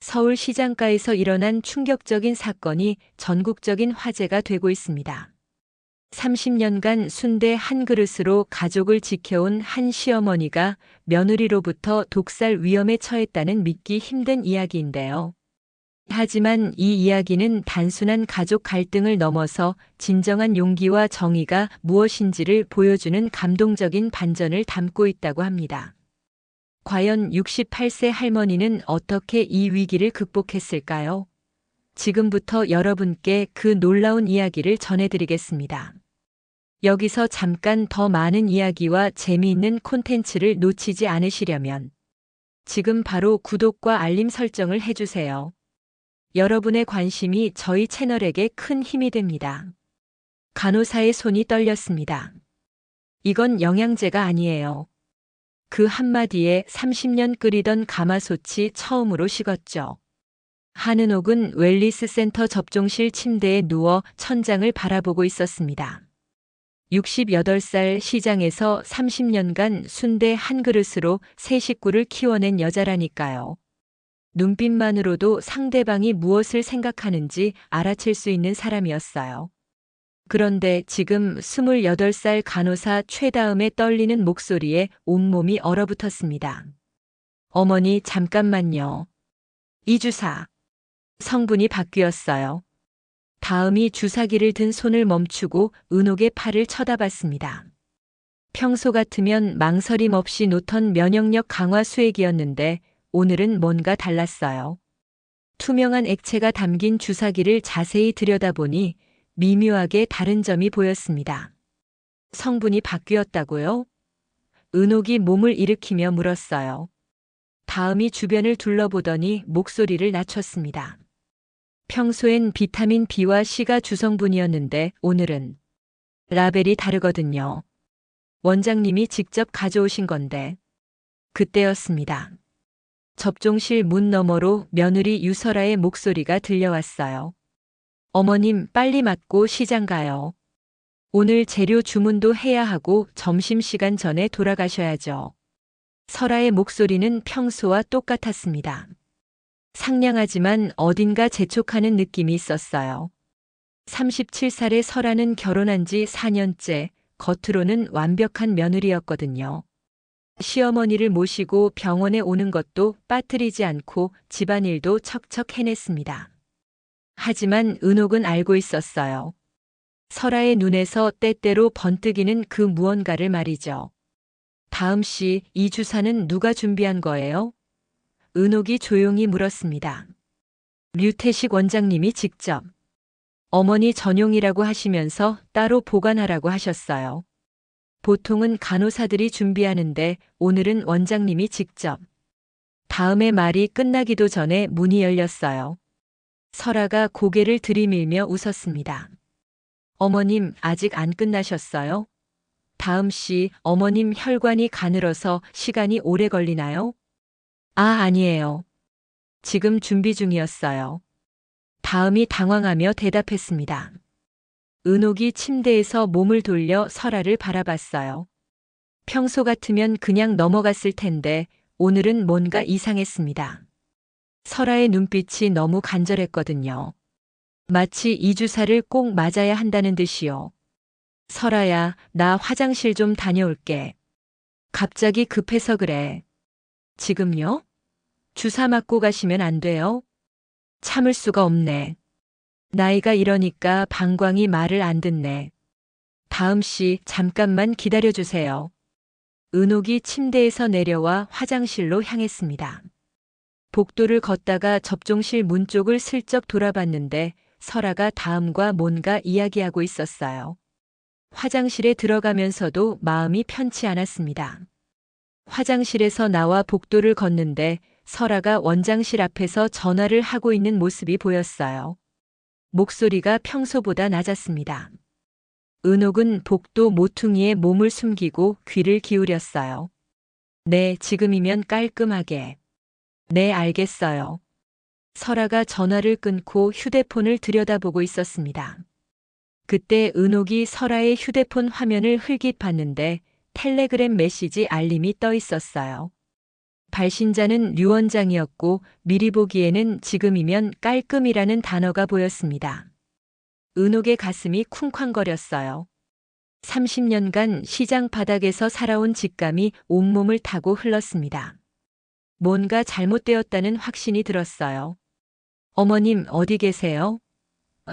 서울 시장가에서 일어난 충격적인 사건이 전국적인 화제가 되고 있습니다. 30년간 순대 한 그릇으로 가족을 지켜온 한 시어머니가 며느리로부터 독살 위험에 처했다는 믿기 힘든 이야기인데요. 하지만 이 이야기는 단순한 가족 갈등을 넘어서 진정한 용기와 정의가 무엇인지를 보여주는 감동적인 반전을 담고 있다고 합니다. 과연 68세 할머니는 어떻게 이 위기를 극복했을까요? 지금부터 여러분께 그 놀라운 이야기를 전해드리겠습니다. 여기서 잠깐 더 많은 이야기와 재미있는 콘텐츠를 놓치지 않으시려면 지금 바로 구독과 알림 설정을 해주세요. 여러분의 관심이 저희 채널에게 큰 힘이 됩니다. 간호사의 손이 떨렸습니다. 이건 영양제가 아니에요. 그 한마디에 30년 끓이던 가마솥이 처음으로 식었죠. 한은옥은 웰리스 센터 접종실 침대에 누워 천장을 바라보고 있었습니다. 68살 시장에서 30년간 순대 한 그릇으로 세 식구를 키워낸 여자라니까요. 눈빛만으로도 상대방이 무엇을 생각하는지 알아챌 수 있는 사람이었어요. 그런데 지금 28살 간호사 최다음에 떨리는 목소리에 온몸이 얼어붙었습니다. 어머니, 잠깐만요. 이 주사. 성분이 바뀌었어요. 다음이 주사기를 든 손을 멈추고 은옥의 팔을 쳐다봤습니다. 평소 같으면 망설임 없이 놓던 면역력 강화 수액이었는데 오늘은 뭔가 달랐어요. 투명한 액체가 담긴 주사기를 자세히 들여다보니 미묘하게 다른 점이 보였습니다. 성분이 바뀌었다고요? 은옥이 몸을 일으키며 물었어요. 다음이 주변을 둘러보더니 목소리를 낮췄습니다. 평소엔 비타민 B와 C가 주성분이었는데 오늘은 라벨이 다르거든요. 원장님이 직접 가져오신 건데. 그때였습니다. 접종실 문 너머로 며느리 유설아의 목소리가 들려왔어요. 어머님, 빨리 맞고 시장 가요. 오늘 재료 주문도 해야 하고 점심시간 전에 돌아가셔야죠. 설아의 목소리는 평소와 똑같았습니다. 상냥하지만 어딘가 재촉하는 느낌이 있었어요. 37살의 설아는 결혼한 지 4년째, 겉으로는 완벽한 며느리였거든요. 시어머니를 모시고 병원에 오는 것도 빠뜨리지 않고 집안일도 척척 해냈습니다. 하지만 은옥은 알고 있었어요. 설아의 눈에서 때때로 번뜩이는 그 무언가를 말이죠. 다음 씨, 이 주사는 누가 준비한 거예요? 은옥이 조용히 물었습니다. 류태식 원장님이 직접. 어머니 전용이라고 하시면서 따로 보관하라고 하셨어요. 보통은 간호사들이 준비하는데 오늘은 원장님이 직접. 다음의 말이 끝나기도 전에 문이 열렸어요. 설아가 고개를 들이밀며 웃었습니다. 어머님, 아직 안 끝나셨어요? 다음 씨, 어머님 혈관이 가늘어서 시간이 오래 걸리나요? 아, 아니에요. 지금 준비 중이었어요. 다음이 당황하며 대답했습니다. 은옥이 침대에서 몸을 돌려 설아를 바라봤어요. 평소 같으면 그냥 넘어갔을 텐데 오늘은 뭔가 이상했습니다. 설아의 눈빛이 너무 간절했거든요. 마치 이 주사를 꼭 맞아야 한다는 듯이요. 설아야, 나 화장실 좀 다녀올게. 갑자기 급해서 그래. 지금요? 주사 맞고 가시면 안 돼요? 참을 수가 없네. 나이가 이러니까 방광이 말을 안 듣네. 다음 씨, 잠깐만 기다려주세요. 은옥이 침대에서 내려와 화장실로 향했습니다. 복도를 걷다가 접종실 문 쪽을 슬쩍 돌아봤는데 설아가 다음과 뭔가 이야기하고 있었어요. 화장실에 들어가면서도 마음이 편치 않았습니다. 화장실에서 나와 복도를 걷는데 설아가 원장실 앞에서 전화를 하고 있는 모습이 보였어요. 목소리가 평소보다 낮았습니다. 은옥은 복도 모퉁이에 몸을 숨기고 귀를 기울였어요. 네, 지금이면 깔끔하게. 네, 알겠어요. 설아가 전화를 끊고 휴대폰을 들여다보고 있었습니다. 그때 은옥이 설아의 휴대폰 화면을 흘깃 봤는데 텔레그램 메시지 알림이 떠 있었어요. 발신자는 류 원장이었고 미리 보기에는 지금이면 깔끔이라는 단어가 보였습니다. 은옥의 가슴이 쿵쾅거렸어요. 30년간 시장 바닥에서 살아온 직감이 온몸을 타고 흘렀습니다. 뭔가 잘못되었다는 확신이 들었어요. 어머님 어디 계세요?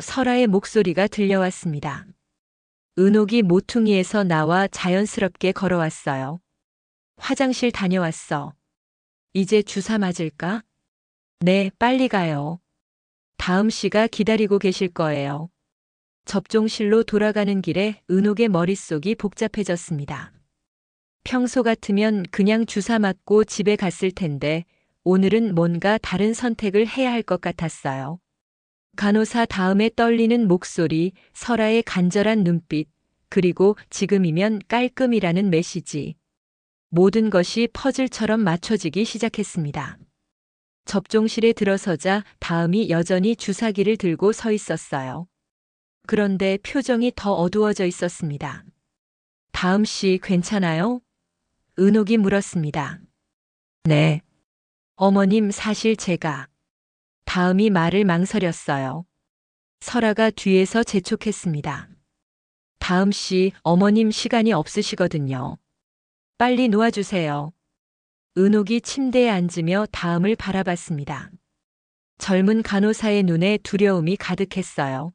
설아의 목소리가 들려왔습니다. 은옥이 모퉁이에서 나와 자연스럽게 걸어왔어요. 화장실 다녀왔어. 이제 주사 맞을까? 네, 빨리 가요. 다음 씨가 기다리고 계실 거예요. 접종실로 돌아가는 길에 은옥의 머릿속이 복잡해졌습니다. 평소 같으면 그냥 주사 맞고 집에 갔을 텐데 오늘은 뭔가 다른 선택을 해야 할 것 같았어요. 간호사 다음에 떨리는 목소리, 설아의 간절한 눈빛, 그리고 지금이면 깔끔이라는 메시지. 모든 것이 퍼즐처럼 맞춰지기 시작했습니다. 접종실에 들어서자 다음이 여전히 주사기를 들고 서 있었어요. 그런데 표정이 더 어두워져 있었습니다. 다음 씨 괜찮아요? 은옥이 물었습니다. 네. 어머님 사실 제가. 다음이 말을 망설였어요. 설아가 뒤에서 재촉했습니다. 다음 씨 어머님 시간이 없으시거든요. 빨리 놓아주세요. 은옥이 침대에 앉으며 다음을 바라봤습니다. 젊은 간호사의 눈에 두려움이 가득했어요.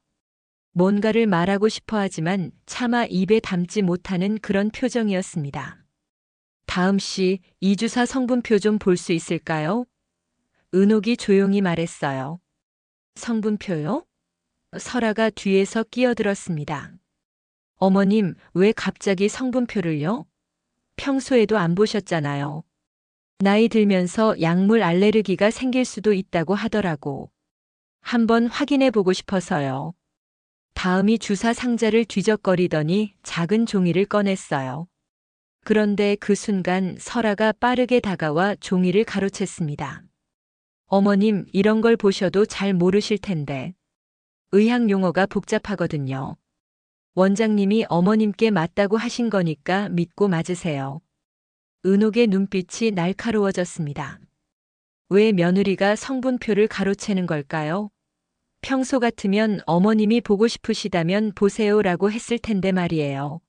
뭔가를 말하고 싶어 하지만 차마 입에 담지 못하는 그런 표정이었습니다. 다음 씨, 이 주사 성분표 좀 볼 수 있을까요? 은옥이 조용히 말했어요. 성분표요? 설아가 뒤에서 끼어들었습니다. 어머님, 왜 갑자기 성분표를요? 평소에도 안 보셨잖아요. 나이 들면서 약물 알레르기가 생길 수도 있다고 하더라고. 한번 확인해 보고 싶어서요. 다음이 주사 상자를 뒤적거리더니 작은 종이를 꺼냈어요. 그런데 그 순간 설아가 빠르게 다가와 종이를 가로챘습니다. 어머님, 이런 걸 보셔도 잘 모르실 텐데. 의학 용어가 복잡하거든요. 원장님이 어머님께 맞다고 하신 거니까 믿고 맞으세요. 은옥의 눈빛이 날카로워졌습니다. 왜 며느리가 성분표를 가로채는 걸까요? 평소 같으면 어머님이 보고 싶으시다면 보세요라고 했을 텐데 말이에요.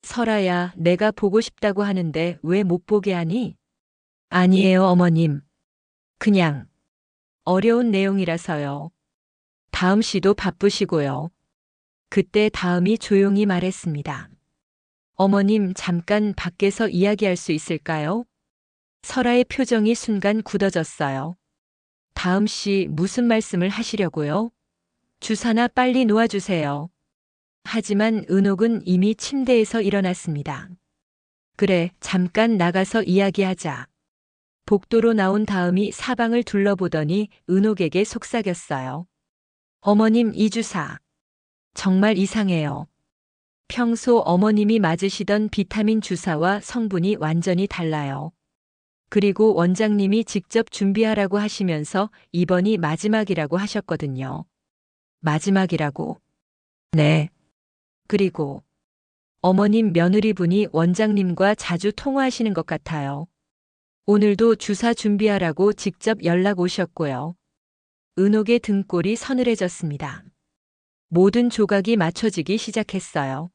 설아야, 내가 보고 싶다고 하는데 왜 못 보게 하니? 아니에요, 어머님. 그냥 어려운 내용이라서요. 다음 씨도 바쁘시고요. 그때 다음이 조용히 말했습니다. 어머님, 잠깐 밖에서 이야기할 수 있을까요? 설아의 표정이 순간 굳어졌어요. 다음 씨 무슨 말씀을 하시려고요? 주사나 빨리 놓아주세요. 하지만 은옥은 이미 침대에서 일어났습니다. 그래, 잠깐 나가서 이야기하자. 복도로 나온 다음이 사방을 둘러보더니 은옥에게 속삭였어요. 어머님, 이 주사. 정말 이상해요. 평소 어머님이 맞으시던 비타민 주사와 성분이 완전히 달라요. 그리고 원장님이 직접 준비하라고 하시면서 이번이 마지막이라고 하셨거든요. 마지막이라고? 네. 그리고 어머님 며느리분이 원장님과 자주 통화하시는 것 같아요. 오늘도 주사 준비하라고 직접 연락 오셨고요. 은옥의 등골이 서늘해졌습니다. 모든 조각이 맞춰지기 시작했어요.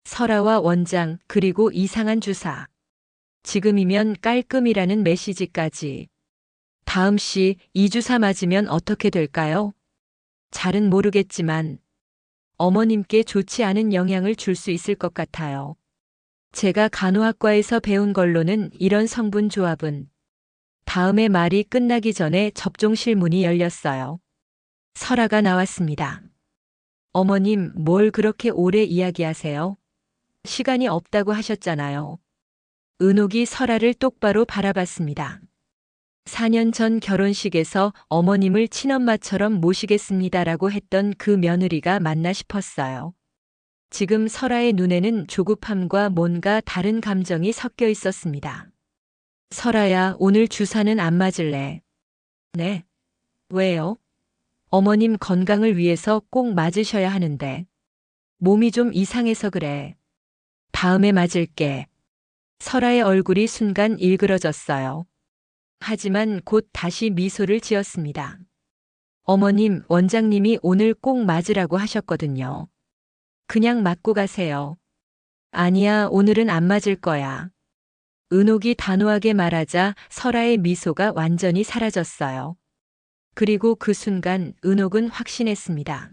설아와 원장, 그리고 이상한 주사. 지금이면 깔끔이라는 메시지까지. 다음 씨, 이 주사 맞으면 어떻게 될까요? 잘은 모르겠지만 어머님께 좋지 않은 영향을 줄 수 있을 것 같아요. 제가 간호학과에서 배운 걸로는 이런 성분 조합은. 다음의 말이 끝나기 전에 접종실 문이 열렸어요. 설아가 나왔습니다. 어머님, 뭘 그렇게 오래 이야기하세요? 시간이 없다고 하셨잖아요. 은옥이 설아를 똑바로 바라봤습니다. 4년 전 결혼식에서 어머님을 친엄마처럼 모시겠습니다라고 했던 그 며느리가 맞나 싶었어요. 지금 설아의 눈에는 조급함과 뭔가 다른 감정이 섞여 있었습니다. 설아야, 오늘 주사는 안 맞을래? 네. 왜요? 어머님 건강을 위해서 꼭 맞으셔야 하는데. 몸이 좀 이상해서 그래. 다음에 맞을게. 설아의 얼굴이 순간 일그러졌어요. 하지만 곧 다시 미소를 지었습니다. 어머님, 원장님이 오늘 꼭 맞으라고 하셨거든요. 그냥 맞고 가세요. 아니야, 오늘은 안 맞을 거야. 은옥이 단호하게 말하자 설아의 미소가 완전히 사라졌어요. 그리고 그 순간 은옥은 확신했습니다.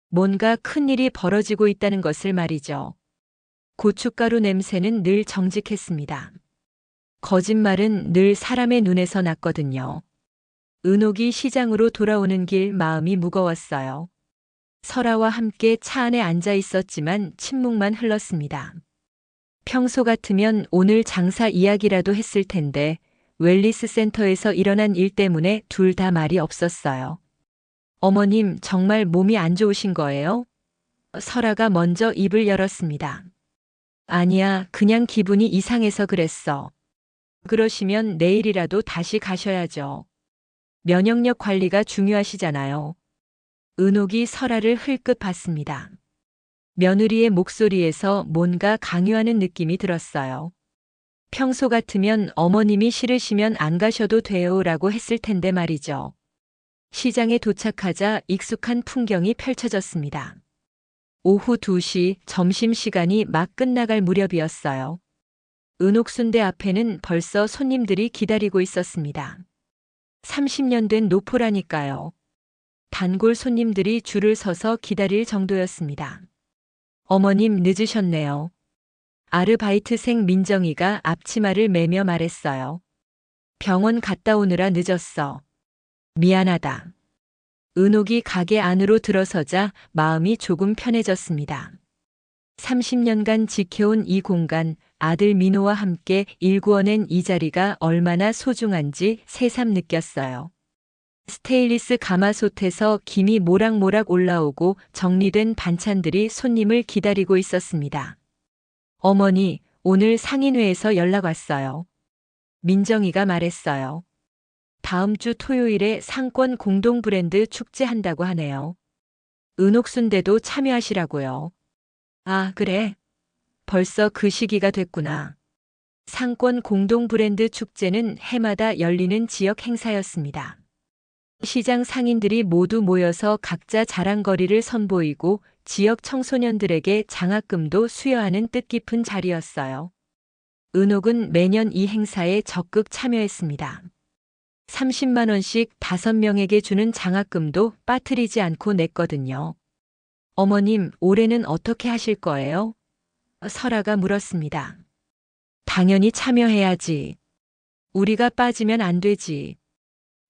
뭔가 큰일이 벌어지고 있다는 것을 말이죠. 고춧가루 냄새는 늘 정직했습니다. 거짓말은 늘 사람의 눈에서 났거든요. 은옥이 시장으로 돌아오는 길 마음이 무거웠어요. 설아와 함께 차 안에 앉아 있었지만 침묵만 흘렀습니다. 평소 같으면 오늘 장사 이야기라도 했을 텐데 웰리스 센터에서 일어난 일 때문에 둘 다 말이 없었어요. 어머님, 정말 몸이 안 좋으신 거예요? 설아가 먼저 입을 열었습니다. 아니야, 그냥 기분이 이상해서 그랬어. 그러시면 내일이라도 다시 가셔야죠. 면역력 관리가 중요하시잖아요. 은옥이 설아를 흘끗 봤습니다. 며느리의 목소리에서 뭔가 강요하는 느낌이 들었어요. 평소 같으면 어머님이 싫으시면 안 가셔도 돼요라고 했을 텐데 말이죠. 시장에 도착하자 익숙한 풍경이 펼쳐졌습니다. 오후 2시 점심시간이 막 끝나갈 무렵이었어요. 은옥순대 앞에는 벌써 손님들이 기다리고 있었습니다. 30년 된 노포라니까요. 단골 손님들이 줄을 서서 기다릴 정도였습니다. 어머님, 늦으셨네요. 아르바이트생 민정이가 앞치마를 매며 말했어요. 병원 갔다 오느라 늦었어. 미안하다. 은옥이 가게 안으로 들어서자 마음이 조금 편해졌습니다. 30년간 지켜온 이 공간, 아들 민호와 함께 일구어낸 이 자리가 얼마나 소중한지 새삼 느꼈어요. 스테인리스 가마솥에서 김이 모락모락 올라오고 정리된 반찬들이 손님을 기다리고 있었습니다. 어머니, 오늘 상인회에서 연락 왔어요. 민정이가 말했어요. 다음 주 토요일에 상권 공동 브랜드 축제한다고 하네요. 은옥순대도 참여하시라고요. 아, 그래. 벌써 그 시기가 됐구나. 상권 공동 브랜드 축제는 해마다 열리는 지역 행사였습니다. 시장 상인들이 모두 모여서 각자 자랑거리를 선보이고 지역 청소년들에게 장학금도 수여하는 뜻깊은 자리였어요. 은옥은 매년 이 행사에 적극 참여했습니다. 30만 원씩 5명에게 주는 장학금도 빠뜨리지 않고 냈거든요. 어머님, 올해는 어떻게 하실 거예요? 설아가 물었습니다. 당연히 참여해야지. 우리가 빠지면 안 되지.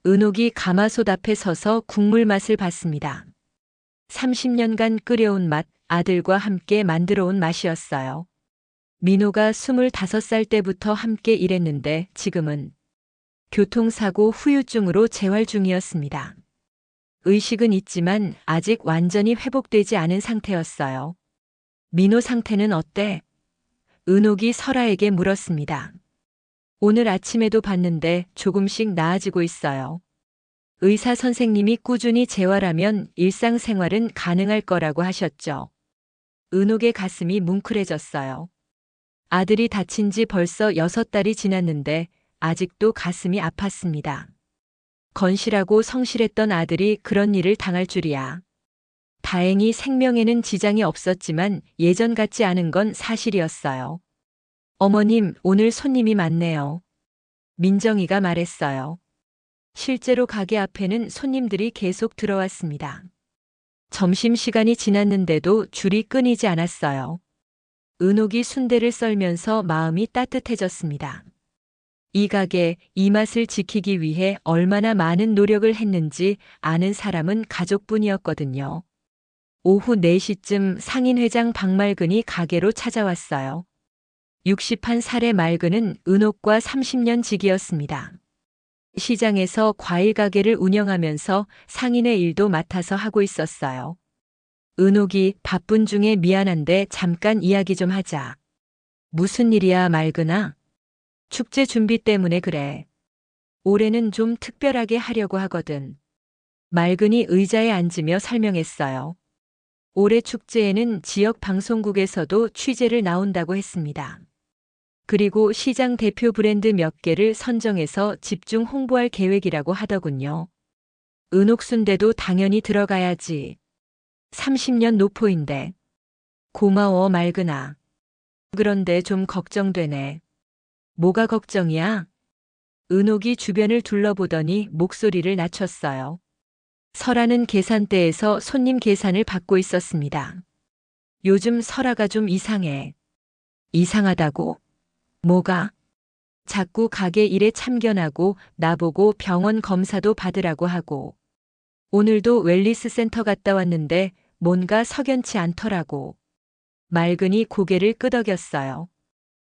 은옥이 가마솥 앞에 서서 국물 맛을 봤습니다. 30년간 끓여온 맛, 아들과 함께 만들어온 맛이었어요. 민호가 25살 때부터 함께 일했는데 지금은 교통사고 후유증으로 재활 중이었습니다. 의식은 있지만 아직 완전히 회복되지 않은 상태였어요. 민호 상태는 어때? 은옥이 설아에게 물었습니다. 오늘 아침에도 봤는데 조금씩 나아지고 있어요. 의사 선생님이 꾸준히 재활하면 일상생활은 가능할 거라고 하셨죠. 은옥의 가슴이 뭉클해졌어요. 아들이 다친 지 벌써 6달이 지났는데 아직도 가슴이 아팠습니다. 건실하고 성실했던 아들이 그런 일을 당할 줄이야. 다행히 생명에는 지장이 없었지만 예전 같지 않은 건 사실이었어요. 어머님, 오늘 손님이 많네요. 민정이가 말했어요. 실제로 가게 앞에는 손님들이 계속 들어왔습니다. 점심시간이 지났는데도 줄이 끊이지 않았어요. 은옥이 순대를 썰면서 마음이 따뜻해졌습니다. 이 가게, 이 맛을 지키기 위해 얼마나 많은 노력을 했는지 아는 사람은 가족뿐이었거든요. 오후 4시쯤 상인회장 박말근이 가게로 찾아왔어요. 61살의 말근은 은옥과 30년 지기였습니다. 시장에서 과일 가게를 운영하면서 상인의 일도 맡아서 하고 있었어요. 은옥이 바쁜 중에 미안한데 잠깐 이야기 좀 하자. 무슨 일이야, 말근아? 축제 준비 때문에 그래. 올해는 좀 특별하게 하려고 하거든. 말근이 의자에 앉으며 설명했어요. 올해 축제에는 지역 방송국에서도 취재를 나온다고 했습니다. 그리고 시장 대표 브랜드 몇 개를 선정해서 집중 홍보할 계획이라고 하더군요. 은옥순대도 당연히 들어가야지. 30년 노포인데. 고마워 맑은아. 그런데 좀 걱정되네. 뭐가 걱정이야? 은옥이 주변을 둘러보더니 목소리를 낮췄어요. 설아는 계산대에서 손님 계산을 받고 있었습니다. 요즘 설아가 좀 이상해. 이상하다고? 뭐가? 자꾸 가게 일에 참견하고 나보고 병원 검사도 받으라고 하고. 오늘도 웰니스 센터 갔다 왔는데 뭔가 석연치 않더라고. 맑은이 고개를 끄덕였어요.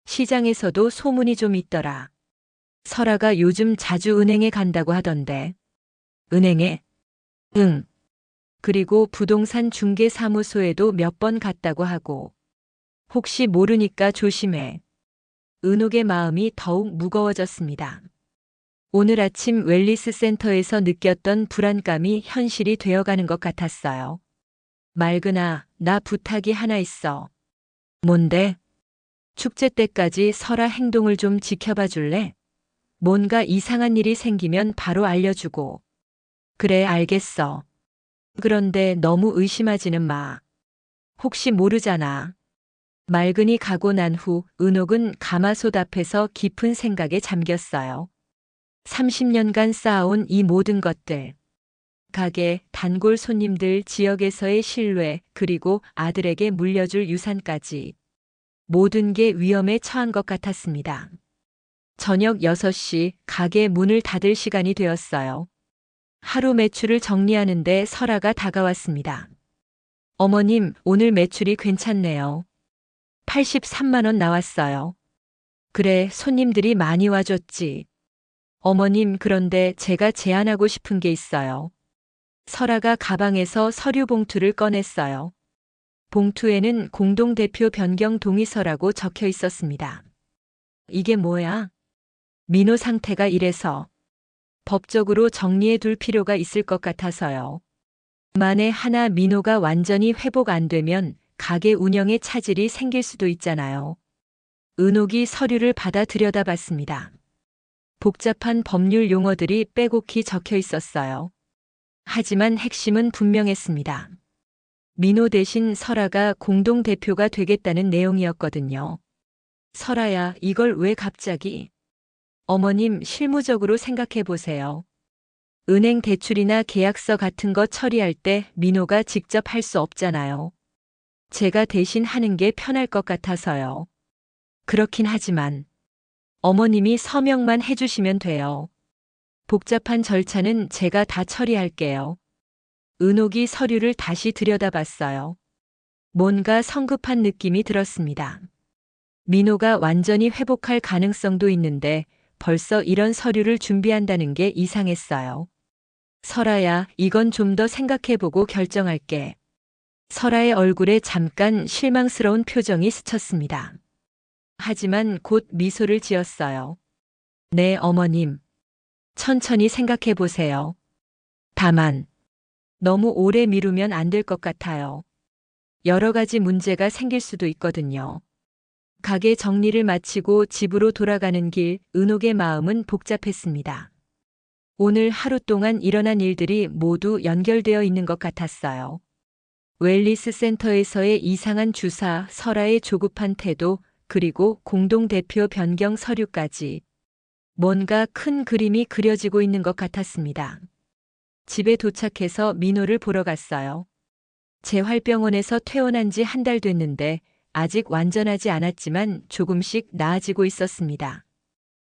시장에서도 소문이 좀 있더라. 설아가 요즘 자주 은행에 간다고 하던데. 은행에? 응. 그리고 부동산 중개사무소에도 몇 번 갔다고 하고. 혹시 모르니까 조심해. 은옥의 마음이 더욱 무거워졌습니다. 오늘 아침 웰니스 센터에서 느꼈던 불안감이 현실이 되어가는 것 같았어요. 맑은아, 나 부탁이 하나 있어. 뭔데? 축제 때까지 설아 행동을 좀 지켜봐 줄래? 뭔가 이상한 일이 생기면 바로 알려주고. 그래, 알겠어. 그런데 너무 의심하지는 마. 혹시 모르잖아. 맑은이 가고 난 후 은옥은 가마솥 앞에서 깊은 생각에 잠겼어요. 30년간 쌓아온 이 모든 것들. 가게, 단골 손님들, 지역에서의 신뢰, 그리고 아들에게 물려줄 유산까지. 모든 게 위험에 처한 것 같았습니다. 저녁 6시 가게 문을 닫을 시간이 되었어요. 하루 매출을 정리하는데 설아가 다가왔습니다. 어머님, 오늘 매출이 괜찮네요. 83만 원 나왔어요. 그래, 손님들이 많이 와줬지. 어머님, 그런데 제가 제안하고 싶은 게 있어요. 설아가 가방에서 서류 봉투를 꺼냈어요. 봉투에는 공동대표 변경 동의서라고 적혀 있었습니다. 이게 뭐야? 민호 상태가 이래서 법적으로 정리해 둘 필요가 있을 것 같아서요. 만에 하나 민호가 완전히 회복 안 되면 가게 운영에 차질이 생길 수도 있잖아요. 은옥이 서류를 받아 들여다봤습니다. 복잡한 법률 용어들이 빼곡히 적혀 있었어요. 하지만 핵심은 분명했습니다. 민호 대신 설아가 공동대표가 되겠다는 내용이었거든요. 설아야, 이걸 왜 갑자기? 어머님, 실무적으로 생각해 보세요. 은행 대출이나 계약서 같은 거 처리할 때 민호가 직접 할 수 없잖아요. 제가 대신 하는 게 편할 것 같아서요. 그렇긴 하지만 어머님이 서명만 해주시면 돼요. 복잡한 절차는 제가 다 처리할게요. 은옥이 서류를 다시 들여다봤어요. 뭔가 성급한 느낌이 들었습니다. 민호가 완전히 회복할 가능성도 있는데 벌써 이런 서류를 준비한다는 게 이상했어요. 설아야, 이건 좀 더 생각해보고 결정할게. 설아의 얼굴에 잠깐 실망스러운 표정이 스쳤습니다. 하지만 곧 미소를 지었어요. 네, 어머님. 천천히 생각해보세요. 다만, 너무 오래 미루면 안 될 것 같아요. 여러 가지 문제가 생길 수도 있거든요. 가게 정리를 마치고 집으로 돌아가는 길, 은옥의 마음은 복잡했습니다. 오늘 하루 동안 일어난 일들이 모두 연결되어 있는 것 같았어요. 웰니스 센터에서의 이상한 주사, 설아의 조급한 태도, 그리고 공동대표 변경 서류까지. 뭔가 큰 그림이 그려지고 있는 것 같았습니다. 집에 도착해서 민호를 보러 갔어요. 재활병원에서 퇴원한 지 한 달 됐는데 아직 완전하지 않았지만 조금씩 나아지고 있었습니다.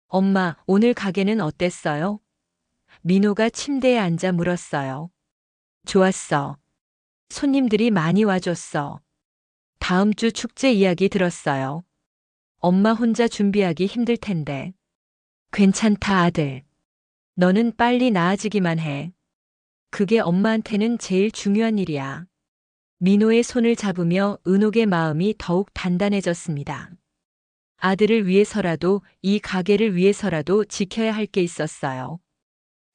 엄마, 오늘 가게는 어땠어요? 민호가 침대에 앉아 물었어요. 좋았어. 손님들이 많이 와줬어. 다음 주 축제 이야기 들었어요. 엄마 혼자 준비하기 힘들 텐데. 괜찮다, 아들. 너는 빨리 나아지기만 해. 그게 엄마한테는 제일 중요한 일이야. 민호의 손을 잡으며 은옥의 마음이 더욱 단단해졌습니다. 아들을 위해서라도, 이 가게를 위해서라도 지켜야 할 게 있었어요.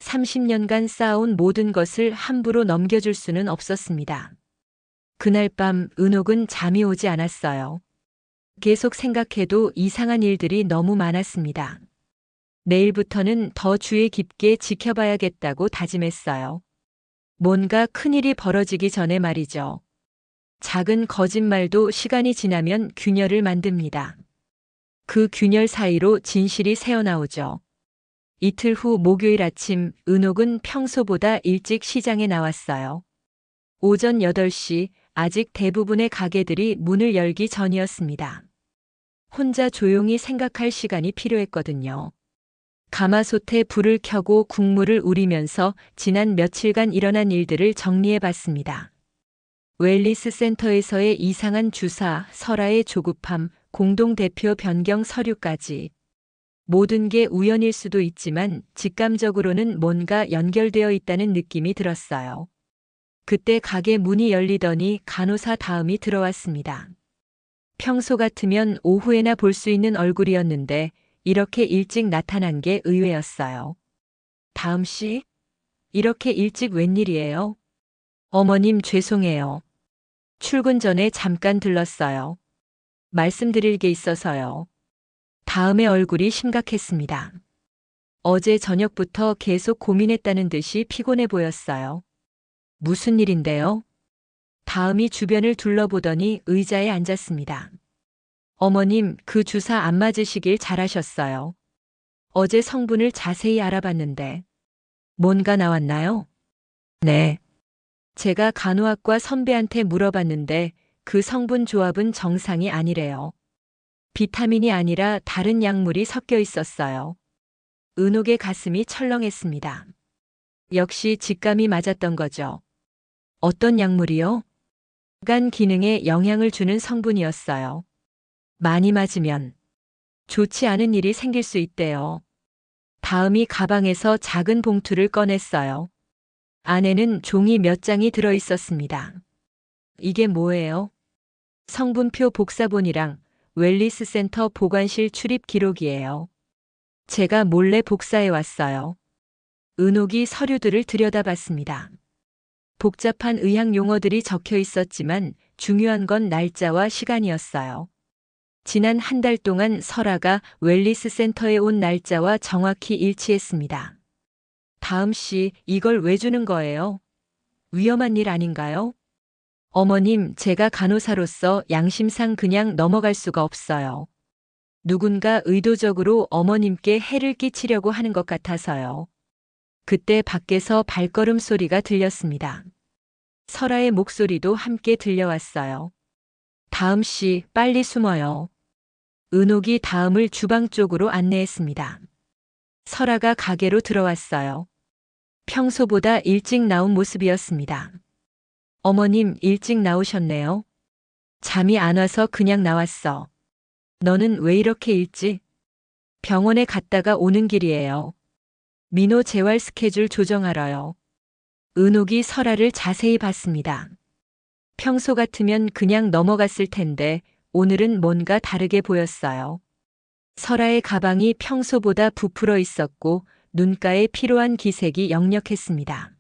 30년간 쌓아온 모든 것을 함부로 넘겨줄 수는 없었습니다. 그날 밤 은옥은 잠이 오지 않았어요. 계속 생각해도 이상한 일들이 너무 많았습니다. 내일부터는 더 주의 깊게 지켜봐야겠다고 다짐했어요. 뭔가 큰일이 벌어지기 전에 말이죠. 작은 거짓말도 시간이 지나면 균열을 만듭니다. 그 균열 사이로 진실이 새어나오죠. 이틀 후 목요일 아침 은옥은 평소보다 일찍 시장에 나왔어요. 오전 8시, 아직 대부분의 가게들이 문을 열기 전이었습니다. 혼자 조용히 생각할 시간이 필요했거든요. 가마솥에 불을 켜고 국물을 우리면서 지난 며칠간 일어난 일들을 정리해 봤습니다. 웰리스 센터에서의 이상한 주사, 설아의 조급함, 공동대표 변경 서류까지. 모든 게 우연일 수도 있지만 직감적으로는 뭔가 연결되어 있다는 느낌이 들었어요. 그때 가게 문이 열리더니 간호사 다음이 들어왔습니다. 평소 같으면 오후에나 볼 수 있는 얼굴이었는데 이렇게 일찍 나타난 게 의외였어요. 다음 씨? 이렇게 일찍 웬일이에요? 어머님 죄송해요. 출근 전에 잠깐 들렀어요. 말씀드릴 게 있어서요. 다음의 얼굴이 심각했습니다. 어제 저녁부터 계속 고민했다는 듯이 피곤해 보였어요. 무슨 일인데요? 다음이 주변을 둘러보더니 의자에 앉았습니다. 어머님, 그 주사 안 맞으시길 잘하셨어요. 어제 성분을 자세히 알아봤는데 뭔가 나왔나요? 네. 제가 간호학과 선배한테 물어봤는데 그 성분 조합은 정상이 아니래요. 비타민이 아니라 다른 약물이 섞여 있었어요. 은옥의 가슴이 철렁했습니다. 역시 직감이 맞았던 거죠. 어떤 약물이요? 간 기능에 영향을 주는 성분이었어요. 많이 맞으면 좋지 않은 일이 생길 수 있대요. 다음이 가방에서 작은 봉투를 꺼냈어요. 안에는 종이 몇 장이 들어 있었습니다. 이게 뭐예요? 성분표 복사본이랑 웰리스 센터 보관실 출입 기록이에요. 제가 몰래 복사해 왔어요. 은옥이 서류들을 들여다봤습니다. 복잡한 의학 용어들이 적혀 있었지만 중요한 건 날짜와 시간이었어요. 지난 한 달 동안 설아가 웰리스 센터에 온 날짜와 정확히 일치했습니다. 다음 씨, 이걸 왜 주는 거예요? 위험한 일 아닌가요? 어머님, 제가 간호사로서 양심상 그냥 넘어갈 수가 없어요. 누군가 의도적으로 어머님께 해를 끼치려고 하는 것 같아서요. 그때 밖에서 발걸음 소리가 들렸습니다. 설아의 목소리도 함께 들려왔어요. 다음 씨, 빨리 숨어요. 은옥이 다음을 주방 쪽으로 안내했습니다. 설아가 가게로 들어왔어요. 평소보다 일찍 나온 모습이었습니다. 어머님, 일찍 나오셨네요. 잠이 안 와서 그냥 나왔어. 너는 왜 이렇게 일찍? 병원에 갔다가 오는 길이에요. 민호 재활 스케줄 조정하러요. 은옥이 설아를 자세히 봤습니다. 평소 같으면 그냥 넘어갔을 텐데 오늘은 뭔가 다르게 보였어요. 설아의 가방이 평소보다 부풀어 있었고 눈가에 피로한 기색이 역력했습니다.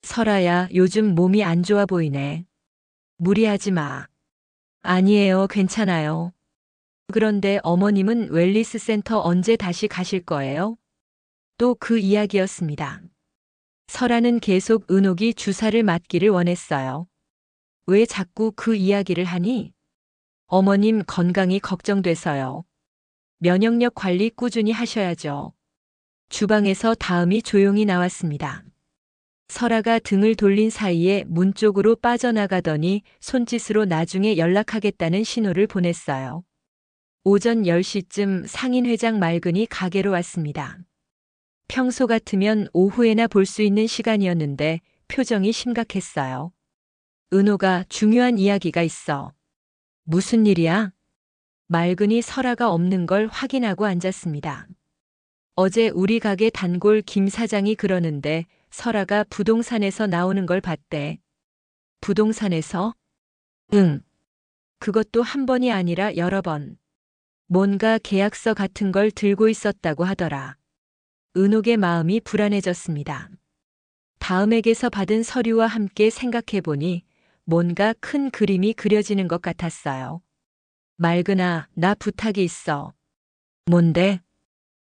설아야, 요즘 몸이 안 좋아 보이네. 무리하지 마. 아니에요, 괜찮아요. 그런데 어머님은 웰리스 센터 언제 다시 가실 거예요? 또 그 이야기였습니다. 설아는 계속 은옥이 주사를 맞기를 원했어요. 왜 자꾸 그 이야기를 하니? 어머님 건강이 걱정돼서요. 면역력 관리 꾸준히 하셔야죠. 주방에서 다음이 조용히 나왔습니다. 설아가 등을 돌린 사이에 문 쪽으로 빠져나가더니 손짓으로 나중에 연락하겠다는 신호를 보냈어요. 오전 10시쯤 상인회장 말근이 가게로 왔습니다. 평소 같으면 오후에나 볼 수 있는 시간이었는데 표정이 심각했어요. 은호가 중요한 이야기가 있어. 무슨 일이야? 말근이 설아가 없는 걸 확인하고 앉았습니다. 어제 우리 가게 단골 김 사장이 그러는데 설아가 부동산에서 나오는 걸 봤대. 부동산에서? 응. 그것도 한 번이 아니라 여러 번. 뭔가 계약서 같은 걸 들고 있었다고 하더라. 은옥의 마음이 불안해졌습니다. 다음에게서 받은 서류와 함께 생각해보니 뭔가 큰 그림이 그려지는 것 같았어요. 맑은아, 나 부탁이 있어. 뭔데?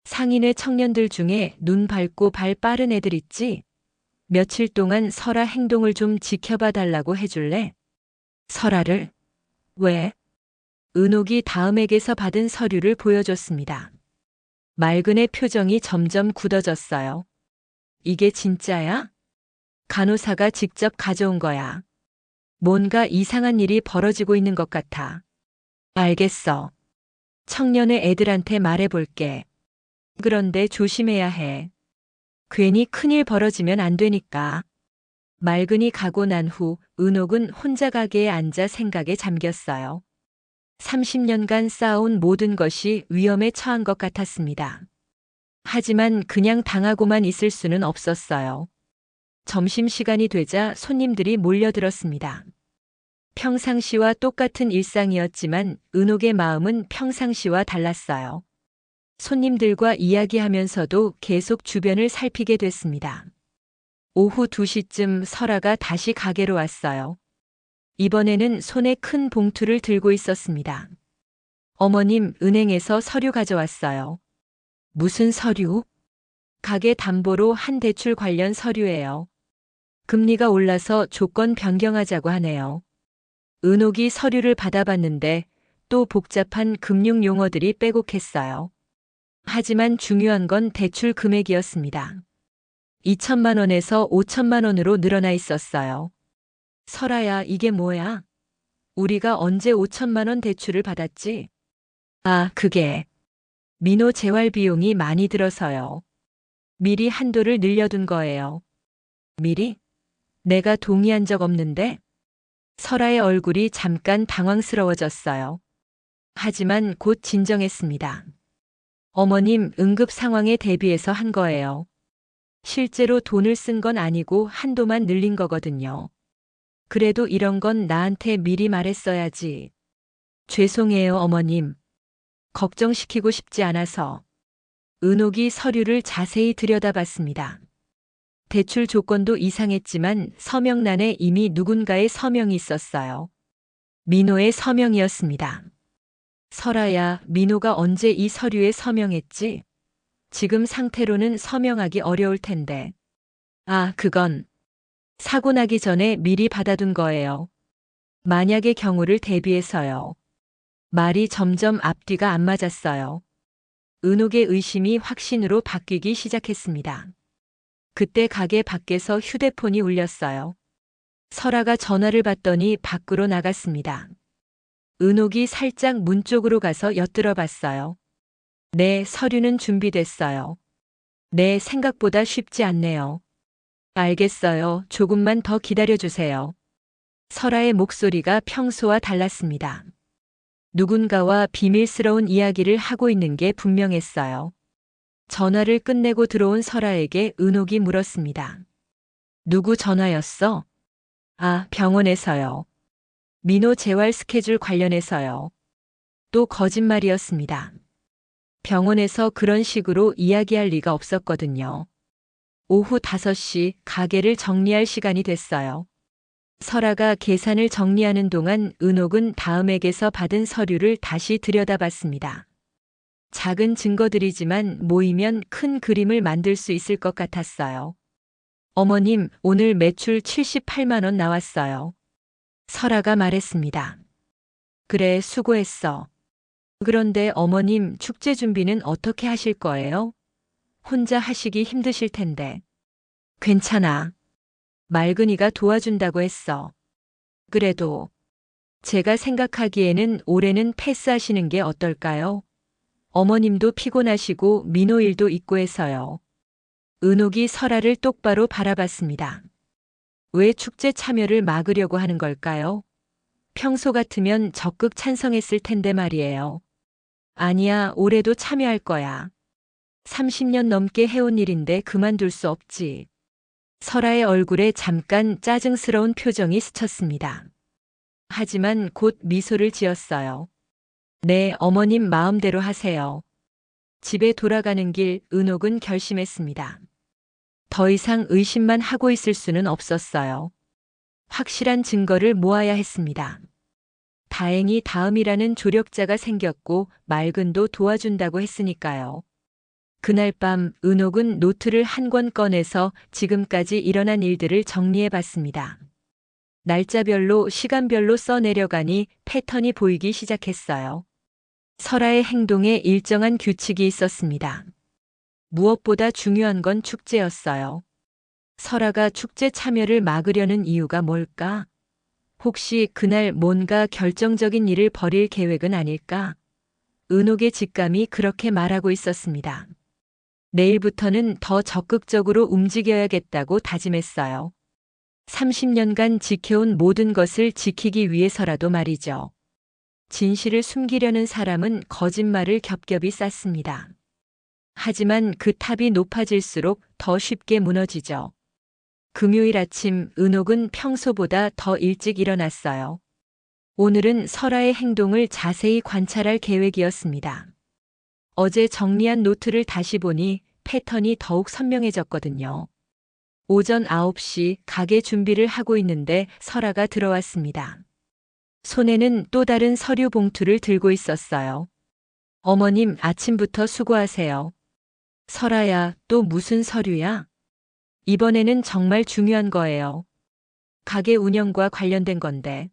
상인의 청년들 중에 눈 밝고 발 빠른 애들 있지? 며칠 동안 설아 행동을 좀 지켜봐 달라고 해줄래? 설아를? 왜? 은옥이 다음에게서 받은 서류를 보여줬습니다. 맑은의 표정이 점점 굳어졌어요. 이게 진짜야? 간호사가 직접 가져온 거야. 뭔가 이상한 일이 벌어지고 있는 것 같아. 알겠어. 청년의 애들한테 말해볼게. 그런데 조심해야 해. 괜히 큰일 벌어지면 안 되니까. 맑은이 가고 난 후 은옥은 혼자 가게에 앉아 생각에 잠겼어요. 30년간 쌓아온 모든 것이 위험에 처한 것 같았습니다. 하지만 그냥 당하고만 있을 수는 없었어요. 점심시간이 되자 손님들이 몰려들었습니다. 평상시와 똑같은 일상이었지만 은옥의 마음은 평상시와 달랐어요. 손님들과 이야기하면서도 계속 주변을 살피게 됐습니다. 오후 2시쯤 설아가 다시 가게로 왔어요. 이번에는 손에 큰 봉투를 들고 있었습니다. 어머님, 은행에서 서류 가져왔어요. 무슨 서류? 가게 담보로 한 대출 관련 서류예요. 금리가 올라서 조건 변경하자고 하네요. 은옥이 서류를 받아봤는데 또 복잡한 금융 용어들이 빼곡했어요. 하지만 중요한 건 대출 금액이었습니다. 2천만 원에서 5천만 원으로 늘어나 있었어요. 설아야, 이게 뭐야? 우리가 언제 5천만 원 대출을 받았지? 아, 그게 민호 재활 비용이 많이 들어서요. 미리 한도를 늘려둔 거예요. 미리? 내가 동의한 적 없는데? 설아의 얼굴이 잠깐 당황스러워졌어요. 하지만 곧 진정했습니다. 어머님, 응급 상황에 대비해서 한 거예요. 실제로 돈을 쓴 건 아니고 한도만 늘린 거거든요. 그래도 이런 건 나한테 미리 말했어야지. 죄송해요, 어머님. 걱정시키고 싶지 않아서. 은옥이 서류를 자세히 들여다봤습니다. 대출 조건도 이상했지만 서명란에 이미 누군가의 서명이 있었어요. 민호의 서명이었습니다. 설아야, 민호가 언제 이 서류에 서명했지? 지금 상태로는 서명하기 어려울 텐데. 아, 그건 사고 나기 전에 미리 받아둔 거예요. 만약의 경우를 대비해서요. 말이 점점 앞뒤가 안 맞았어요. 은옥의 의심이 확신으로 바뀌기 시작했습니다. 그때 가게 밖에서 휴대폰이 울렸어요. 설아가 전화를 받더니 밖으로 나갔습니다. 은옥이 살짝 문 쪽으로 가서 엿들어 봤어요. 네, 서류는 준비됐어요. 네, 생각보다 쉽지 않네요. 알겠어요. 조금만 더 기다려주세요. 설아의 목소리가 평소와 달랐습니다. 누군가와 비밀스러운 이야기를 하고 있는 게 분명했어요. 전화를 끝내고 들어온 설아에게 은옥이 물었습니다. 누구 전화였어? 아, 병원에서요. 민호 재활 스케줄 관련해서요. 또 거짓말이었습니다. 병원에서 그런 식으로 이야기할 리가 없었거든요. 오후 5시 가게를 정리할 시간이 됐어요. 설아가 계산을 정리하는 동안 은옥은 다음에게서 받은 서류를 다시 들여다봤습니다. 작은 증거들이지만 모이면 큰 그림을 만들 수 있을 것 같았어요. 어머님, 오늘 매출 78만 원 나왔어요. 설아가 말했습니다. 그래, 수고했어. 그런데 어머님, 축제 준비는 어떻게 하실 거예요? 혼자 하시기 힘드실 텐데. 괜찮아. 맑은이가 도와준다고 했어. 그래도 제가 생각하기에는 올해는 패스하시는 게 어떨까요? 어머님도 피곤하시고 민호 일도 있고 해서요. 은옥이 설아를 똑바로 바라봤습니다. 왜 축제 참여를 막으려고 하는 걸까요? 평소 같으면 적극 찬성했을 텐데 말이에요. 아니야, 올해도 참여할 거야. 30년 넘게 해온 일인데 그만둘 수 없지. 설아의 얼굴에 잠깐 짜증스러운 표정이 스쳤습니다. 하지만 곧 미소를 지었어요. 네, 어머님 마음대로 하세요. 집에 돌아가는 길 은옥은 결심했습니다. 더 이상 의심만 하고 있을 수는 없었어요. 확실한 증거를 모아야 했습니다. 다행히 다음이라는 조력자가 생겼고 말근도 도와준다고 했으니까요. 그날 밤 은옥은 노트를 한 권 꺼내서 지금까지 일어난 일들을 정리해 봤습니다. 날짜별로 시간별로 써내려가니 패턴이 보이기 시작했어요. 설아의 행동에 일정한 규칙이 있었습니다. 무엇보다 중요한 건 축제였어요. 설아가 축제 참여를 막으려는 이유가 뭘까? 혹시 그날 뭔가 결정적인 일을 벌일 계획은 아닐까? 은옥의 직감이 그렇게 말하고 있었습니다. 내일부터는 더 적극적으로 움직여야겠다고 다짐했어요. 30년간 지켜온 모든 것을 지키기 위해서라도 말이죠. 진실을 숨기려는 사람은 거짓말을 겹겹이 쌓습니다. 하지만 그 탑이 높아질수록 더 쉽게 무너지죠. 금요일 아침 은옥은 평소보다 더 일찍 일어났어요. 오늘은 설아의 행동을 자세히 관찰할 계획이었습니다. 어제 정리한 노트를 다시 보니 패턴이 더욱 선명해졌거든요. 오전 9시 가게 준비를 하고 있는데 설아가 들어왔습니다. 손에는 또 다른 서류 봉투를 들고 있었어요. 어머님, 아침부터 수고하세요. 설아야, 또 무슨 서류야? 이번에는 정말 중요한 거예요. 가게 운영과 관련된 건데.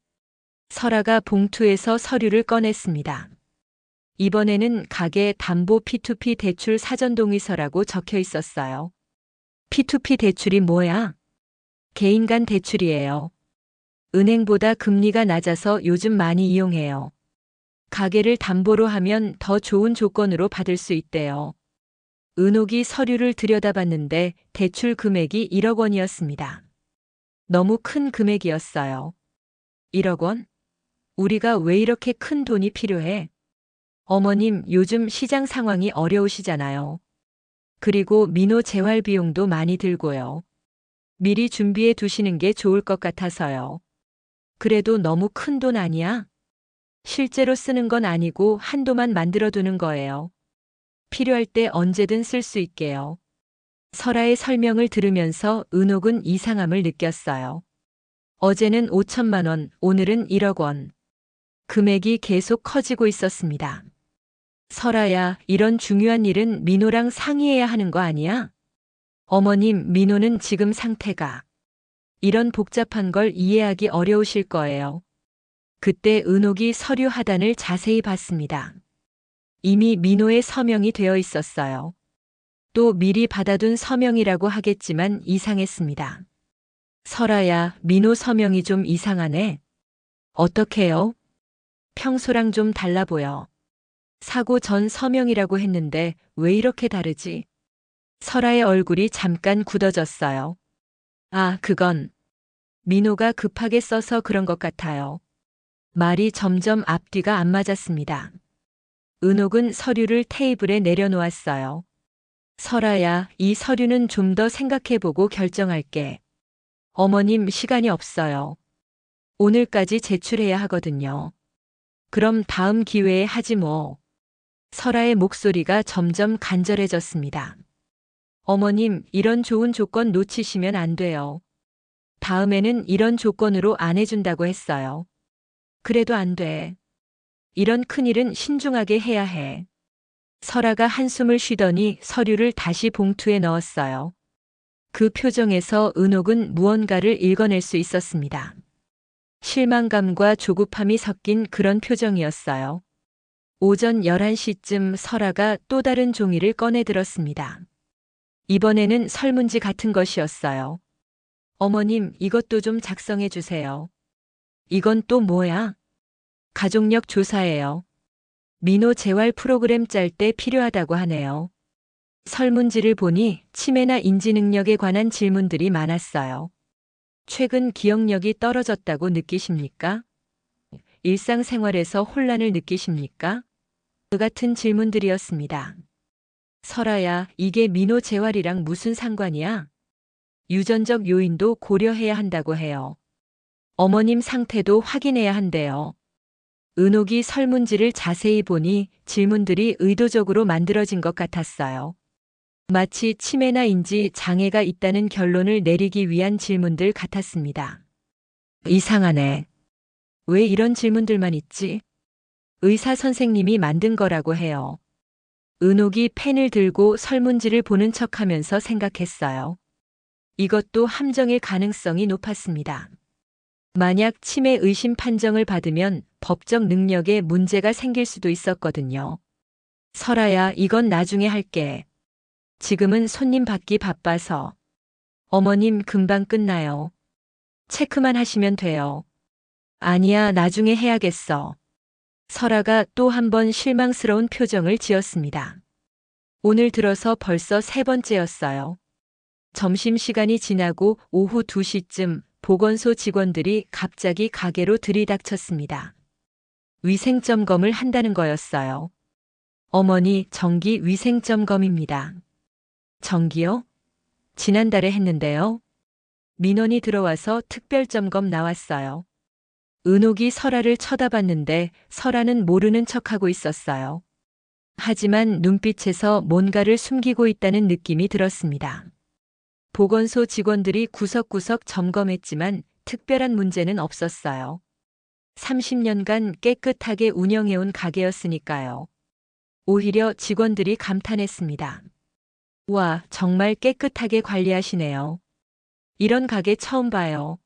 설아가 봉투에서 서류를 꺼냈습니다. 이번에는 가게 담보 P2P 대출 사전 동의서라고 적혀 있었어요. P2P 대출이 뭐야? 개인 간 대출이에요. 은행보다 금리가 낮아서 요즘 많이 이용해요. 가게를 담보로 하면 더 좋은 조건으로 받을 수 있대요. 은옥이 서류를 들여다봤는데 대출 금액이 1억 원이었습니다. 너무 큰 금액이었어요. 1억 원? 우리가 왜 이렇게 큰 돈이 필요해? 어머님, 요즘 시장 상황이 어려우시잖아요. 그리고 민호 재활 비용도 많이 들고요. 미리 준비해 두시는 게 좋을 것 같아서요. 그래도 너무 큰 돈 아니야? 실제로 쓰는 건 아니고 한도만 만들어 두는 거예요. 필요할 때 언제든 쓸 수 있게요. 설아의 설명을 들으면서 은옥은 이상함을 느꼈어요. 어제는 5천만 원, 오늘은 1억 원. 금액이 계속 커지고 있었습니다. 설아야, 이런 중요한 일은 민호랑 상의해야 하는 거 아니야? 어머님, 민호는 지금 상태가 이런 복잡한 걸 이해하기 어려우실 거예요. 그때 은옥이 서류 하단을 자세히 봤습니다. 이미 민호의 서명이 되어 있었어요. 또 미리 받아둔 서명이라고 하겠지만 이상했습니다. 설아야, 민호 서명이 좀 이상하네. 어떡해요? 평소랑 좀 달라 보여. 사고 전 서명이라고 했는데 왜 이렇게 다르지? 설아의 얼굴이 잠깐 굳어졌어요. 아, 그건 민호가 급하게 써서 그런 것 같아요. 말이 점점 앞뒤가 안 맞았습니다. 은옥은 서류를 테이블에 내려놓았어요. 설아야, 이 서류는 좀 더 생각해보고 결정할게. 어머님, 시간이 없어요. 오늘까지 제출해야 하거든요. 그럼 다음 기회에 하지 뭐. 설아의 목소리가 점점 간절해졌습니다. 어머님, 이런 좋은 조건 놓치시면 안 돼요. 다음에는 이런 조건으로 안 해준다고 했어요. 그래도 안 돼. 이런 큰일은 신중하게 해야 해. 설아가 한숨을 쉬더니 서류를 다시 봉투에 넣었어요. 그 표정에서 은옥은 무언가를 읽어낼 수 있었습니다. 실망감과 조급함이 섞인 그런 표정이었어요. 오전 11시쯤 설아가 또 다른 종이를 꺼내 들었습니다. 이번에는 설문지 같은 것이었어요. 어머님, 이것도 좀 작성해 주세요. 이건 또 뭐야? 가족력 조사예요. 민호 재활 프로그램 짤 때 필요하다고 하네요. 설문지를 보니 치매나 인지 능력에 관한 질문들이 많았어요. 최근 기억력이 떨어졌다고 느끼십니까? 일상생활에서 혼란을 느끼십니까? 그 같은 질문들이었습니다. 설아야, 이게 민호 재활이랑 무슨 상관이야? 유전적 요인도 고려해야 한다고 해요. 어머님 상태도 확인해야 한대요. 은옥이 설문지를 자세히 보니 질문들이 의도적으로 만들어진 것 같았어요. 마치 치매나 인지 장애가 있다는 결론을 내리기 위한 질문들 같았습니다. 이상하네. 왜 이런 질문들만 있지? 의사 선생님이 만든 거라고 해요. 은옥이 펜을 들고 설문지를 보는 척하면서 생각했어요. 이것도 함정일 가능성이 높았습니다. 만약 치매 의심 판정을 받으면 법적 능력에 문제가 생길 수도 있었거든요. 설아야, 이건 나중에 할게. 지금은 손님 받기 바빠서. 어머님, 금방 끝나요. 체크만 하시면 돼요. 아니야, 나중에 해야겠어. 설아가 또 한 번 실망스러운 표정을 지었습니다. 오늘 들어서 벌써 세 번째였어요. 점심시간이 지나고 오후 2시쯤 보건소 직원들이 갑자기 가게로 들이닥쳤습니다. 위생점검을 한다는 거였어요. 어머니, 정기 위생점검입니다. 정기요? 지난달에 했는데요. 민원이 들어와서 특별점검 나왔어요. 은옥이 설아를 쳐다봤는데 설아는 모르는 척하고 있었어요. 하지만 눈빛에서 뭔가를 숨기고 있다는 느낌이 들었습니다. 보건소 직원들이 구석구석 점검했지만 특별한 문제는 없었어요. 30년간 깨끗하게 운영해온 가게였으니까요. 오히려 직원들이 감탄했습니다. 와, 정말 깨끗하게 관리하시네요. 이런 가게 처음 봐요.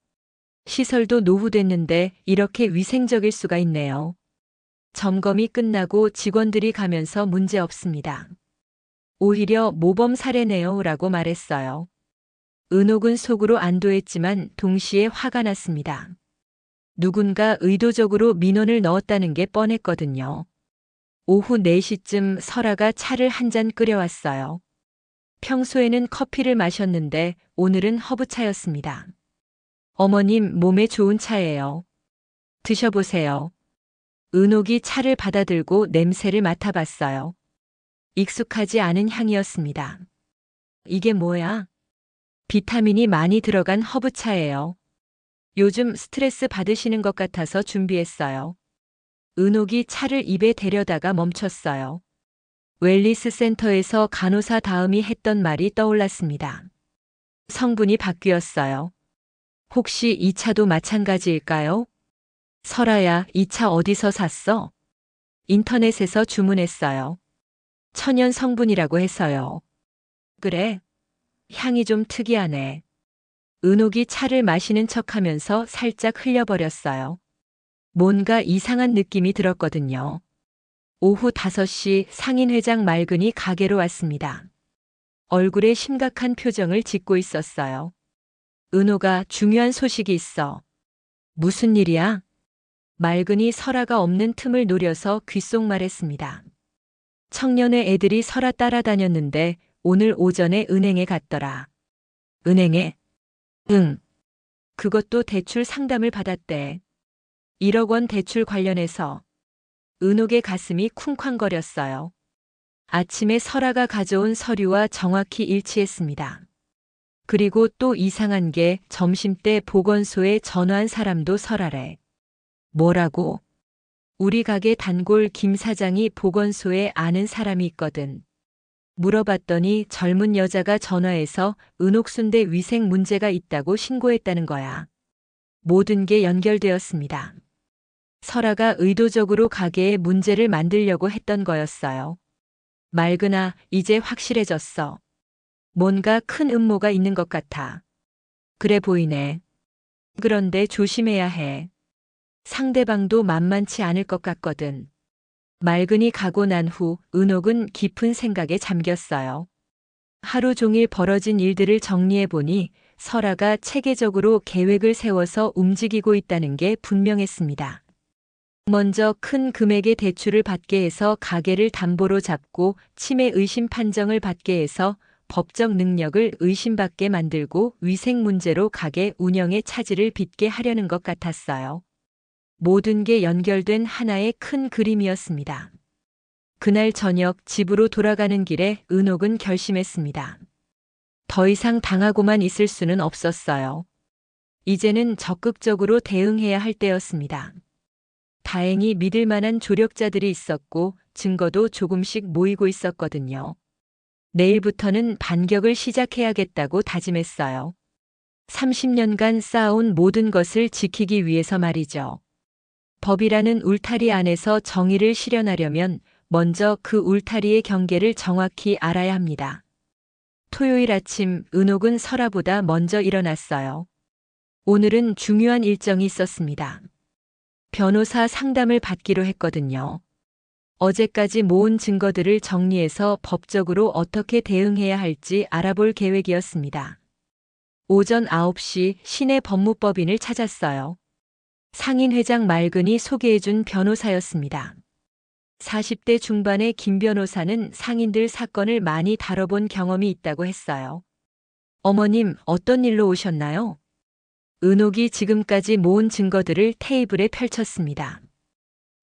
시설도 노후됐는데 이렇게 위생적일 수가 있네요. 점검이 끝나고 직원들이 가면서 문제 없습니다. 오히려 모범 사례네요 라고 말했어요. 은옥은 속으로 안도했지만 동시에 화가 났습니다. 누군가 의도적으로 민원을 넣었다는 게 뻔했거든요. 오후 4시쯤 설아가 차를 한 잔 끓여왔어요. 평소에는 커피를 마셨는데 오늘은 허브차였습니다. 어머님, 몸에 좋은 차예요. 드셔보세요. 은옥이 차를 받아들고 냄새를 맡아봤어요. 익숙하지 않은 향이었습니다. 이게 뭐야? 비타민이 많이 들어간 허브차예요. 요즘 스트레스 받으시는 것 같아서 준비했어요. 은옥이 차를 입에 대려다가 멈췄어요. 웰리스 센터에서 간호사 다음이 했던 말이 떠올랐습니다. 성분이 바뀌었어요. 혹시 이 차도 마찬가지일까요? 설아야, 이 차 어디서 샀어? 인터넷에서 주문했어요. 천연 성분이라고 해서요. 그래? 향이 좀 특이하네. 은옥이 차를 마시는 척하면서 살짝 흘려버렸어요. 뭔가 이상한 느낌이 들었거든요. 오후 5시 상인회장 말근이 가게로 왔습니다. 얼굴에 심각한 표정을 짓고 있었어요. 은호가 중요한 소식이 있어. 무슨 일이야? 말근이 설아가 없는 틈을 노려서 귓속말했습니다. 청년의 애들이 설아 따라다녔는데 오늘 오전에 은행에 갔더라. 은행에? 응. 그것도 대출 상담을 받았대. 1억 원 대출 관련해서. 은옥의 가슴이 쿵쾅거렸어요. 아침에 설아가 가져온 서류와 정확히 일치했습니다. 그리고 또 이상한 게 점심때 보건소에 전화한 사람도 설아래. 뭐라고? 우리 가게 단골 김 사장이 보건소에 아는 사람이 있거든. 물어봤더니 젊은 여자가 전화해서 은옥순대 위생 문제가 있다고 신고했다는 거야. 모든 게 연결되었습니다. 설아가 의도적으로 가게에 문제를 만들려고 했던 거였어요. 맑으나 이제 확실해졌어. 뭔가 큰 음모가 있는 것 같아. 그래 보이네. 그런데 조심해야 해. 상대방도 만만치 않을 것 같거든. 맑은이 가고 난 후 은옥은 깊은 생각에 잠겼어요. 하루 종일 벌어진 일들을 정리해보니 설아가 체계적으로 계획을 세워서 움직이고 있다는 게 분명했습니다. 먼저 큰 금액의 대출을 받게 해서 가게를 담보로 잡고 치매 의심 판정을 받게 해서 법적 능력을 의심받게 만들고 위생 문제로 가게 운영에 차질을 빚게 하려는 것 같았어요. 모든 게 연결된 하나의 큰 그림이었습니다. 그날 저녁 집으로 돌아가는 길에 은옥은 결심했습니다. 더 이상 당하고만 있을 수는 없었어요. 이제는 적극적으로 대응해야 할 때였습니다. 다행히 믿을 만한 조력자들이 있었고 증거도 조금씩 모이고 있었거든요. 내일부터는 반격을 시작해야겠다고 다짐했어요. 30년간 쌓아온 모든 것을 지키기 위해서 말이죠. 법이라는 울타리 안에서 정의를 실현하려면 먼저 그 울타리의 경계를 정확히 알아야 합니다. 토요일 아침 은옥은 설아보다 먼저 일어났어요. 오늘은 중요한 일정이 있었습니다. 변호사 상담을 받기로 했거든요. 어제까지 모은 증거들을 정리해서 법적으로 어떻게 대응해야 할지 알아볼 계획이었습니다. 오전 9시 시내 법무법인을 찾았어요. 상인회장 말근이 소개해준 변호사였습니다. 40대 중반의 김 변호사는 상인들 사건을 많이 다뤄본 경험이 있다고 했어요. 어머님, 어떤 일로 오셨나요? 은옥이 지금까지 모은 증거들을 테이블에 펼쳤습니다.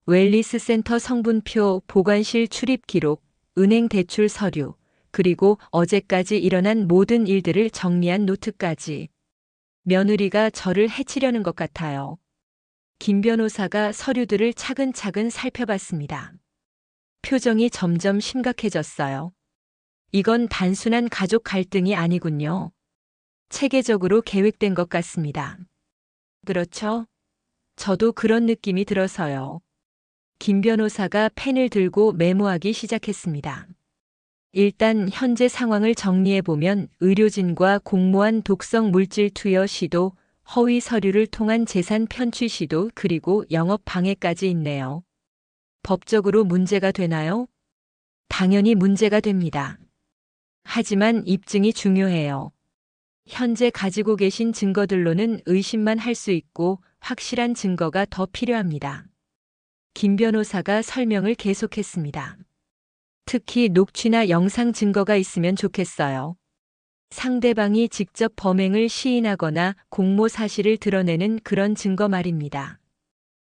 웰리스 센터 성분표, 보관실 출입 기록, 은행 대출 서류, 그리고 어제까지 일어난 모든 일들을 정리한 노트까지. 며느리가 저를 해치려는 것 같아요. 김 변호사가 서류들을 차근차근 살펴봤습니다. 표정이 점점 심각해졌어요. 이건 단순한 가족 갈등이 아니군요. 체계적으로 계획된 것 같습니다. 그렇죠? 저도 그런 느낌이 들어서요. 김 변호사가 펜을 들고 메모하기 시작했습니다. 일단 현재 상황을 정리해보면 의료진과 공모한 독성 물질 투여 시도, 허위 서류를 통한 재산 편취 시도, 그리고 영업 방해까지 있네요. 법적으로 문제가 되나요? 당연히 문제가 됩니다. 하지만 입증이 중요해요. 현재 가지고 계신 증거들로는 의심만 할 수 있고 확실한 증거가 더 필요합니다. 김 변호사가 설명을 계속했습니다. 특히 녹취나 영상 증거가 있으면 좋겠어요. 상대방이 직접 범행을 시인하거나 공모 사실을 드러내는 그런 증거 말입니다.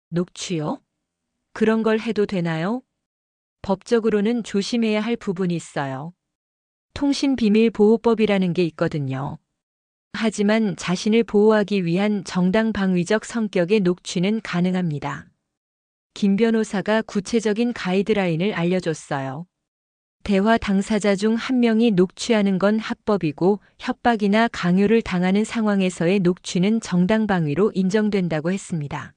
녹취요? 그런 걸 해도 되나요? 법적으로는 조심해야 할 부분이 있어요. 통신비밀보호법이라는 게 있거든요. 하지만 자신을 보호하기 위한 정당방위적 성격의 녹취는 가능합니다. 김 변호사가 구체적인 가이드라인을 알려줬어요. 대화 당사자 중 한 명이 녹취하는 건 합법이고 협박이나 강요를 당하는 상황에서의 녹취는 정당방위로 인정된다고 했습니다.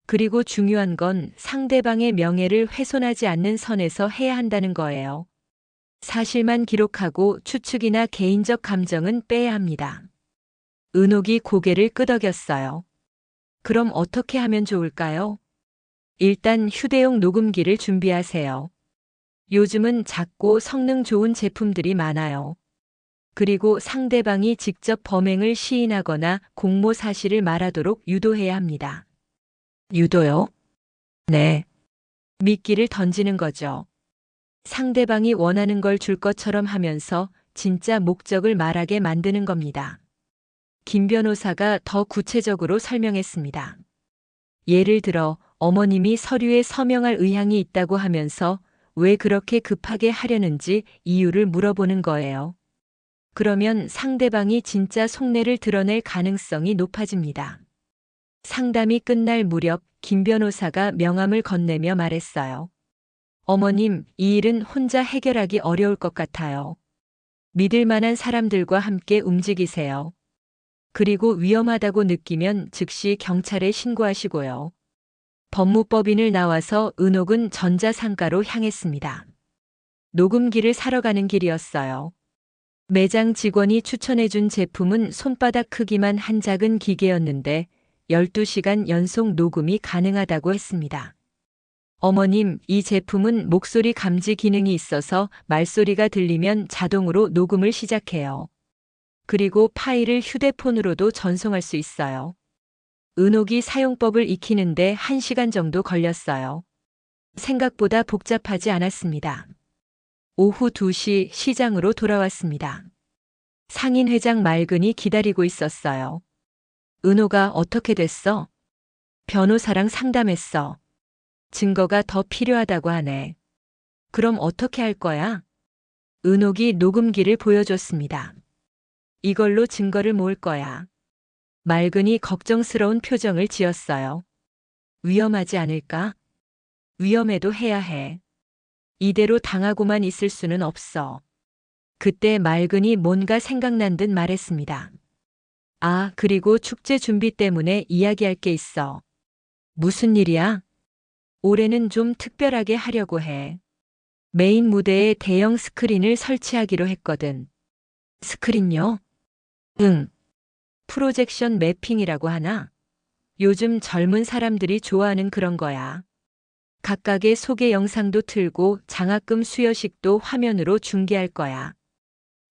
그리고 중요한 건 상대방의 명예를 훼손하지 않는 선에서 해야 한다는 거예요. 사실만 기록하고 추측이나 개인적 감정은 빼야 합니다. 은옥이 고개를 끄덕였어요. 그럼 어떻게 하면 좋을까요? 일단 휴대용 녹음기를 준비하세요. 요즘은 작고 성능 좋은 제품들이 많아요. 그리고 상대방이 직접 범행을 시인하거나 공모 사실을 말하도록 유도해야 합니다. 유도요? 네. 미끼를 던지는 거죠. 상대방이 원하는 걸 줄 것처럼 하면서 진짜 목적을 말하게 만드는 겁니다. 김 변호사가 더 구체적으로 설명했습니다. 예를 들어 어머님이 서류에 서명할 의향이 있다고 하면서 왜 그렇게 급하게 하려는지 이유를 물어보는 거예요. 그러면 상대방이 진짜 속내를 드러낼 가능성이 높아집니다. 상담이 끝날 무렵 김 변호사가 명함을 건네며 말했어요. 어머님, 이 일은 혼자 해결하기 어려울 것 같아요. 믿을 만한 사람들과 함께 움직이세요. 그리고 위험하다고 느끼면 즉시 경찰에 신고하시고요. 법무법인을 나와서 은옥은 전자상가로 향했습니다. 녹음기를 사러 가는 길이었어요. 매장 직원이 추천해준 제품은 손바닥 크기만 한 작은 기계였는데 12시간 연속 녹음이 가능하다고 했습니다. 어머님, 이 제품은 목소리 감지 기능이 있어서 말소리가 들리면 자동으로 녹음을 시작해요. 그리고 파일을 휴대폰으로도 전송할 수 있어요. 은옥이 사용법을 익히는데 1시간 정도 걸렸어요. 생각보다 복잡하지 않았습니다. 오후 2시 시장으로 돌아왔습니다. 상인회장 말근이 기다리고 있었어요. 은호가 어떻게 됐어? 변호사랑 상담했어. 증거가 더 필요하다고 하네. 그럼 어떻게 할 거야? 은옥이 녹음기를 보여줬습니다. 이걸로 증거를 모을 거야. 말근이 걱정스러운 표정을 지었어요. 위험하지 않을까? 위험해도 해야 해. 이대로 당하고만 있을 수는 없어. 그때 말근이 뭔가 생각난 듯 말했습니다. 아, 그리고 축제 준비 때문에 이야기할 게 있어. 무슨 일이야? 올해는 좀 특별하게 하려고 해. 메인 무대에 대형 스크린을 설치하기로 했거든. 스크린요? 응. 프로젝션 매핑이라고 하나? 요즘 젊은 사람들이 좋아하는 그런 거야. 각각의 소개 영상도 틀고 장학금 수여식도 화면으로 중계할 거야.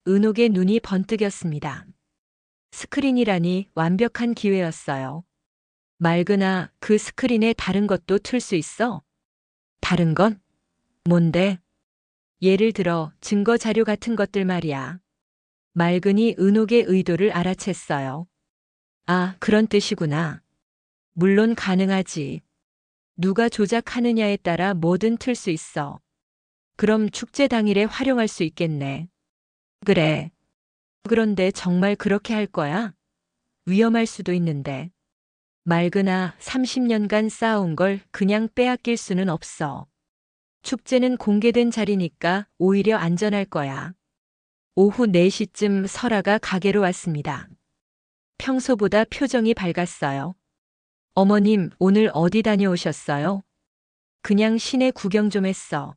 은옥의 눈이 번뜩였습니다. 스크린이라니 완벽한 기회였어요. 말그나 그 스크린에 다른 것도 틀 수 있어? 다른 건? 뭔데? 예를 들어 증거 자료 같은 것들 말이야. 말근이 은옥의 의도를 알아챘어요. 아, 그런 뜻이구나. 물론 가능하지. 누가 조작하느냐에 따라 뭐든 틀 수 있어. 그럼 축제 당일에 활용할 수 있겠네. 그래. 그런데 정말 그렇게 할 거야? 위험할 수도 있는데. 맑으나 30년간 쌓아온 걸 그냥 빼앗길 수는 없어. 축제는 공개된 자리니까 오히려 안전할 거야. 오후 4시쯤 설아가 가게로 왔습니다. 평소보다 표정이 밝았어요. 어머님, 오늘 어디 다녀오셨어요? 그냥 시내 구경 좀 했어.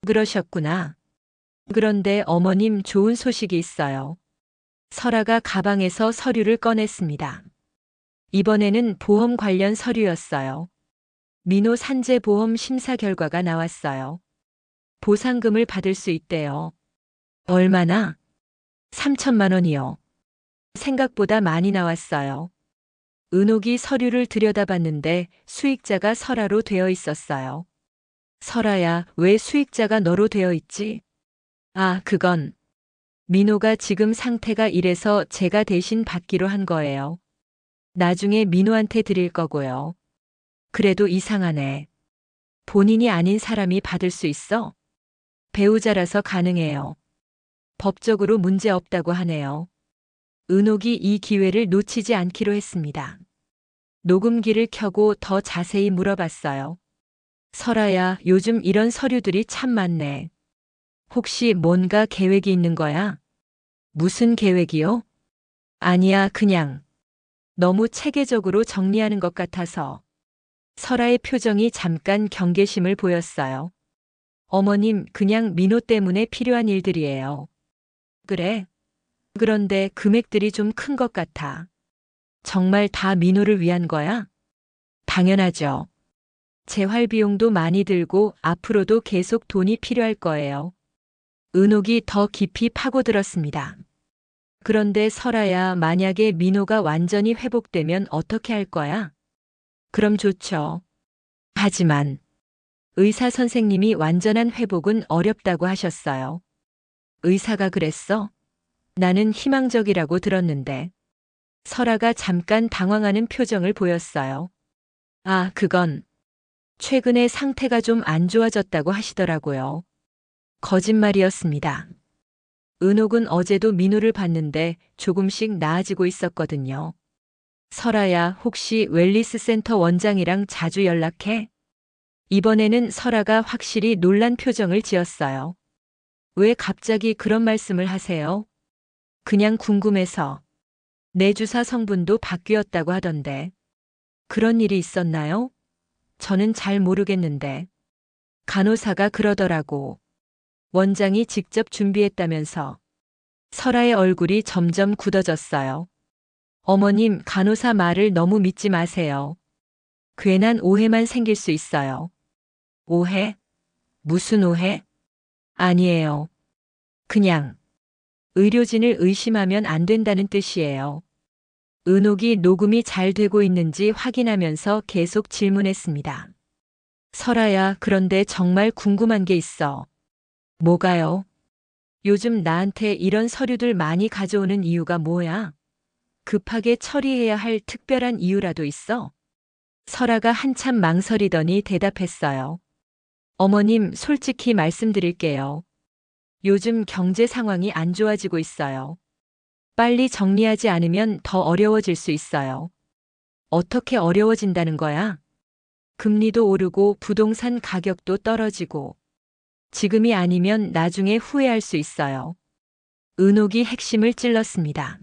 그러셨구나. 그런데 어머님 좋은 소식이 있어요. 설아가 가방에서 서류를 꺼냈습니다. 이번에는 보험 관련 서류였어요. 민호 산재 보험 심사 결과가 나왔어요. 보상금을 받을 수 있대요. 얼마나? 3천만 원이요. 생각보다 많이 나왔어요. 은옥이 서류를 들여다봤는데 수익자가 설아로 되어 있었어요. 설아야, 왜 수익자가 너로 되어 있지? 아, 그건 민호가 지금 상태가 이래서 제가 대신 받기로 한 거예요. 나중에 민호한테 드릴 거고요. 그래도 이상하네. 본인이 아닌 사람이 받을 수 있어? 배우자라서 가능해요. 법적으로 문제 없다고 하네요. 은옥이 이 기회를 놓치지 않기로 했습니다. 녹음기를 켜고 더 자세히 물어봤어요. 설아야, 요즘 이런 서류들이 참 많네. 혹시 뭔가 계획이 있는 거야? 무슨 계획이요? 아니야, 그냥. 너무 체계적으로 정리하는 것 같아서. 설아의 표정이 잠깐 경계심을 보였어요. 어머님, 그냥 민호 때문에 필요한 일들이에요. 그래? 그런데 금액들이 좀 큰 것 같아. 정말 다 민호를 위한 거야? 당연하죠. 재활 비용도 많이 들고 앞으로도 계속 돈이 필요할 거예요. 은옥이 더 깊이 파고들었습니다. 그런데 설아야, 만약에 민호가 완전히 회복되면 어떻게 할 거야? 그럼 좋죠. 하지만 의사 선생님이 완전한 회복은 어렵다고 하셨어요. 의사가 그랬어? 나는 희망적이라고 들었는데. 설아가 잠깐 당황하는 표정을 보였어요. 아, 그건 최근에 상태가 좀 안 좋아졌다고 하시더라고요. 거짓말이었습니다. 은옥은 어제도 민호를 봤는데 조금씩 나아지고 있었거든요. 설아야, 혹시 웰리스 센터 원장이랑 자주 연락해? 이번에는 설아가 확실히 놀란 표정을 지었어요. 왜 갑자기 그런 말씀을 하세요? 그냥 궁금해서. 내 주사 성분도 바뀌었다고 하던데. 그런 일이 있었나요? 저는 잘 모르겠는데. 간호사가 그러더라고. 원장이 직접 준비했다면서. 설아의 얼굴이 점점 굳어졌어요. 어머님, 간호사 말을 너무 믿지 마세요. 괜한 오해만 생길 수 있어요. 오해? 무슨 오해? 아니에요. 그냥 의료진을 의심하면 안 된다는 뜻이에요. 은옥이 녹음이 잘 되고 있는지 확인하면서 계속 질문했습니다. 설아야, 그런데 정말 궁금한 게 있어. 뭐가요? 요즘 나한테 이런 서류들 많이 가져오는 이유가 뭐야? 급하게 처리해야 할 특별한 이유라도 있어? 설아가 한참 망설이더니 대답했어요. 어머님, 솔직히 말씀드릴게요. 요즘 경제 상황이 안 좋아지고 있어요. 빨리 정리하지 않으면 더 어려워질 수 있어요. 어떻게 어려워진다는 거야? 금리도 오르고 부동산 가격도 떨어지고. 지금이 아니면 나중에 후회할 수 있어요. 은옥이 핵심을 찔렀습니다.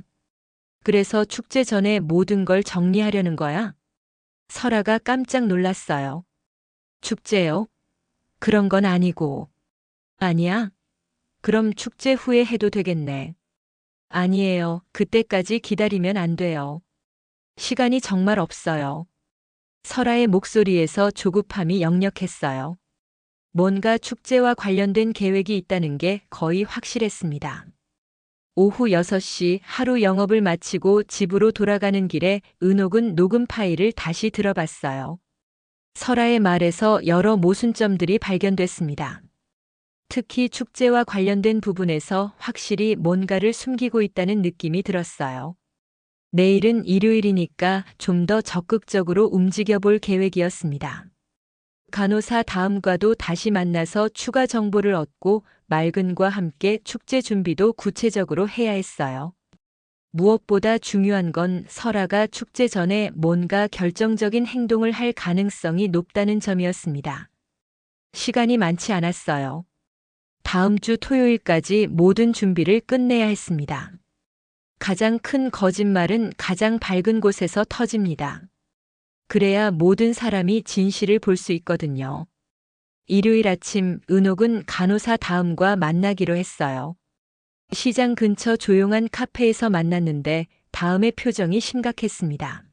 그래서 축제 전에 모든 걸 정리하려는 거야? 설아가 깜짝 놀랐어요. 축제요? 그런 건 아니고. 아니야? 그럼 축제 후에 해도 되겠네. 아니에요. 그때까지 기다리면 안 돼요. 시간이 정말 없어요. 설아의 목소리에서 조급함이 역력했어요. 뭔가 축제와 관련된 계획이 있다는 게 거의 확실했습니다. 오후 6시 하루 영업을 마치고 집으로 돌아가는 길에 은옥은 녹음 파일을 다시 들어봤어요. 설아의 말에서 여러 모순점들이 발견됐습니다. 특히 축제와 관련된 부분에서 확실히 뭔가를 숨기고 있다는 느낌이 들었어요. 내일은 일요일이니까 좀 더 적극적으로 움직여 볼 계획이었습니다. 간호사 다음과도 다시 만나서 추가 정보를 얻고 맑은과 함께 축제 준비도 구체적으로 해야 했어요. 무엇보다 중요한 건 설아가 축제 전에 뭔가 결정적인 행동을 할 가능성이 높다는 점이었습니다. 시간이 많지 않았어요. 다음 주 토요일까지 모든 준비를 끝내야 했습니다. 가장 큰 거짓말은 가장 밝은 곳에서 터집니다. 그래야 모든 사람이 진실을 볼 수 있거든요. 일요일 아침 은옥은 간호사 다음과 만나기로 했어요. 시장 근처 조용한 카페에서 만났는데 다음의 표정이 심각했습니다.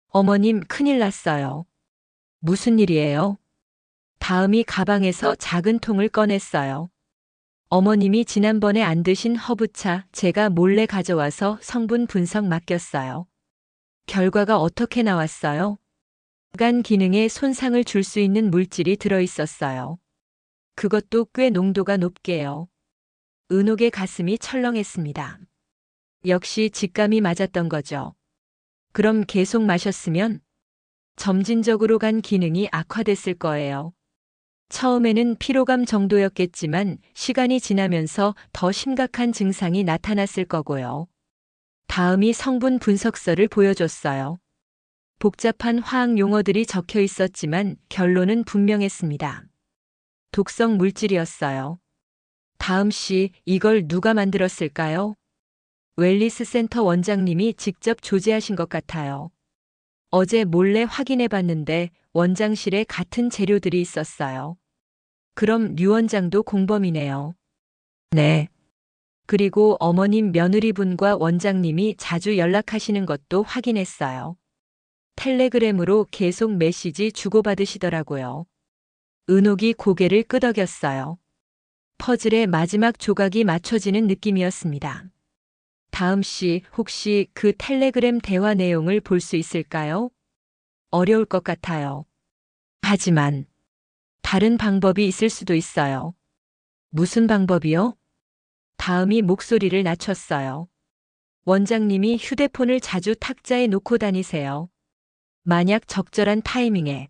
어머님, 큰일 났어요. 무슨 일이에요? 다음이 가방에서 작은 통을 꺼냈어요. 어머님이 지난번에 안 드신 허브차 제가 몰래 가져와서 성분 분석 맡겼어요. 결과가 어떻게 나왔어요? 간 기능에 손상을 줄 수 있는 물질이 들어 있었어요. 그것도 꽤 농도가 높게요. 은옥의 가슴이 철렁했습니다. 역시 직감이 맞았던 거죠. 그럼 계속 마셨으면 점진적으로 간 기능이 악화됐을 거예요. 처음에는 피로감 정도였겠지만 시간이 지나면서 더 심각한 증상이 나타났을 거고요. 다음이 성분 분석서를 보여줬어요. 복잡한 화학 용어들이 적혀 있었지만 결론은 분명했습니다. 독성 물질이었어요. 다음 씨, 이걸 누가 만들었을까요? 웰리스 센터 원장님이 직접 조제하신 것 같아요. 어제 몰래 확인해 봤는데 원장실에 같은 재료들이 있었어요. 그럼 류 원장도 공범이네요. 네. 그리고 어머님 며느리분과 원장님이 자주 연락하시는 것도 확인했어요. 텔레그램으로 계속 메시지 주고받으시더라고요. 은옥이 고개를 끄덕였어요. 퍼즐의 마지막 조각이 맞춰지는 느낌이었습니다. 다음 씨, 혹시 그 텔레그램 대화 내용을 볼 수 있을까요? 어려울 것 같아요. 하지만 다른 방법이 있을 수도 있어요. 무슨 방법이요? 다음이 목소리를 낮췄어요. 원장님이 휴대폰을 자주 탁자에 놓고 다니세요. 만약 적절한 타이밍에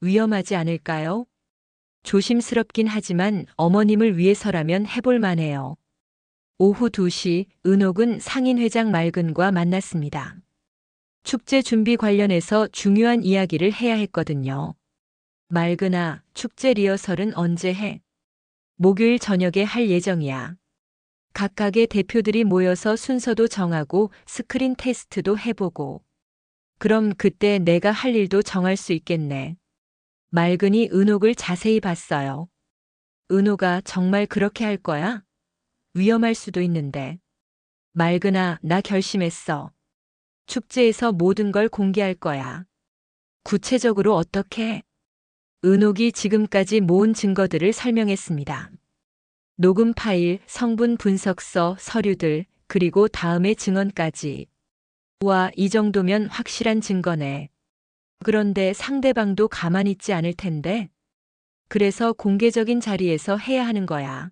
위험하지 않을까요? 조심스럽긴 하지만 어머님을 위해서라면 해볼 만해요. 오후 2시 은옥은 상인회장 맑은과 만났습니다. 축제 준비 관련해서 중요한 이야기를 해야 했거든요. 맑은아, 축제 리허설은 언제 해? 목요일 저녁에 할 예정이야. 각각의 대표들이 모여서 순서도 정하고 스크린 테스트도 해보고. 그럼 그때 내가 할 일도 정할 수 있겠네. 맑은이 은옥을 자세히 봤어요. 은옥아, 정말 그렇게 할 거야? 위험할 수도 있는데. 맑은아, 나 결심했어. 축제에서 모든 걸 공개할 거야. 구체적으로 어떻게? 은옥이 지금까지 모은 증거들을 설명했습니다. 녹음 파일, 성분 분석서, 서류들, 그리고 다음의 증언까지. 와, 이 정도면 확실한 증거네. 그런데 상대방도 가만히 있지 않을 텐데. 그래서 공개적인 자리에서 해야 하는 거야.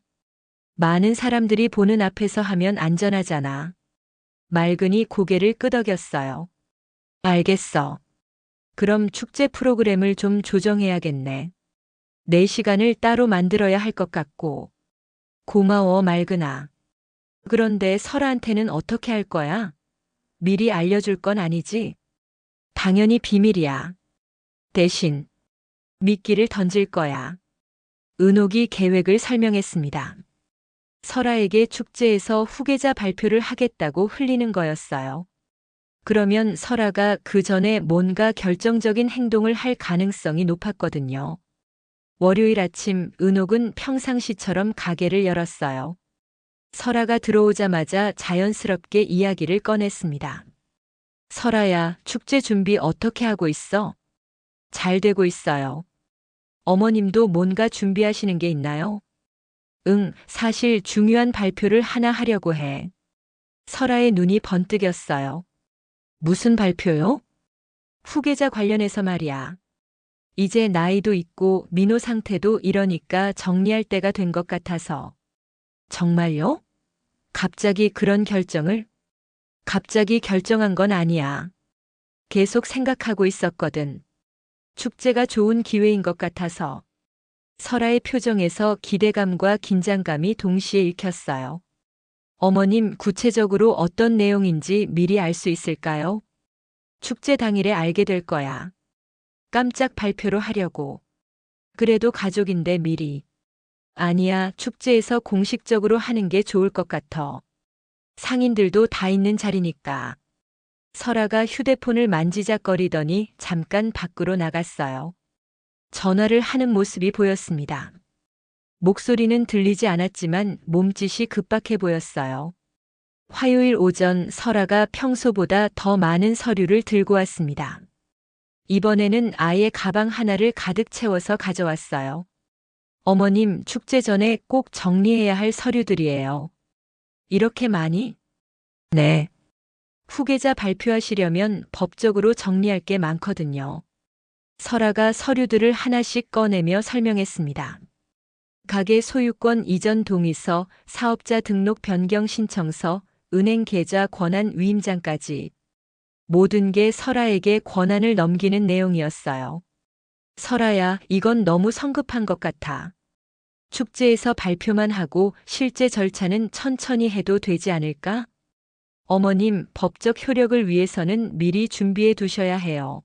많은 사람들이 보는 앞에서 하면 안전하잖아. 맑은이 고개를 끄덕였어요. 알겠어. 그럼 축제 프로그램을 좀 조정해야겠네. 내 시간을 따로 만들어야 할 것 같고. 고마워, 맑은아. 그런데 설아한테는 어떻게 할 거야? 미리 알려줄 건 아니지? 당연히 비밀이야. 대신 미끼를 던질 거야. 은옥이 계획을 설명했습니다. 설아에게 축제에서 후계자 발표를 하겠다고 흘리는 거였어요. 그러면 설아가 그 전에 뭔가 결정적인 행동을 할 가능성이 높았거든요. 월요일 아침 은옥은 평상시처럼 가게를 열었어요. 설아가 들어오자마자 자연스럽게 이야기를 꺼냈습니다. 설아야, 축제 준비 어떻게 하고 있어? 잘 되고 있어요. 어머님도 뭔가 준비하시는 게 있나요? 응, 사실 중요한 발표를 하나 하려고 해. 설아의 눈이 번뜩였어요. 무슨 발표요? 후계자 관련해서 말이야. 이제 나이도 있고 민호 상태도 이러니까 정리할 때가 된 것 같아서. 정말요? 갑자기 그런 결정을? 갑자기 결정한 건 아니야. 계속 생각하고 있었거든. 축제가 좋은 기회인 것 같아서. 설아의 표정에서 기대감과 긴장감이 동시에 읽혔어요. 어머님, 구체적으로 어떤 내용인지 미리 알 수 있을까요? 축제 당일에 알게 될 거야. 깜짝 발표로 하려고. 그래도 가족인데 미리. 아니야, 축제에서 공식적으로 하는 게 좋을 것 같아. 상인들도 다 있는 자리니까. 설아가 휴대폰을 만지작거리더니 잠깐 밖으로 나갔어요. 전화를 하는 모습이 보였습니다. 목소리는 들리지 않았지만 몸짓이 급박해 보였어요. 화요일 오전 설아가 평소보다 더 많은 서류를 들고 왔습니다. 이번에는 아예 가방 하나를 가득 채워서 가져왔어요. 어머님, 축제 전에 꼭 정리해야 할 서류들이에요. 이렇게 많이? 네. 후계자 발표하시려면 법적으로 정리할 게 많거든요. 설아가 서류들을 하나씩 꺼내며 설명했습니다. 가게 소유권 이전 동의서, 사업자 등록 변경 신청서, 은행 계좌 권한 위임장까지 모든 게 설아에게 권한을 넘기는 내용이었어요. 설아야, 이건 너무 성급한 것 같아. 축제에서 발표만 하고 실제 절차는 천천히 해도 되지 않을까? 어머님, 법적 효력을 위해서는 미리 준비해 두셔야 해요.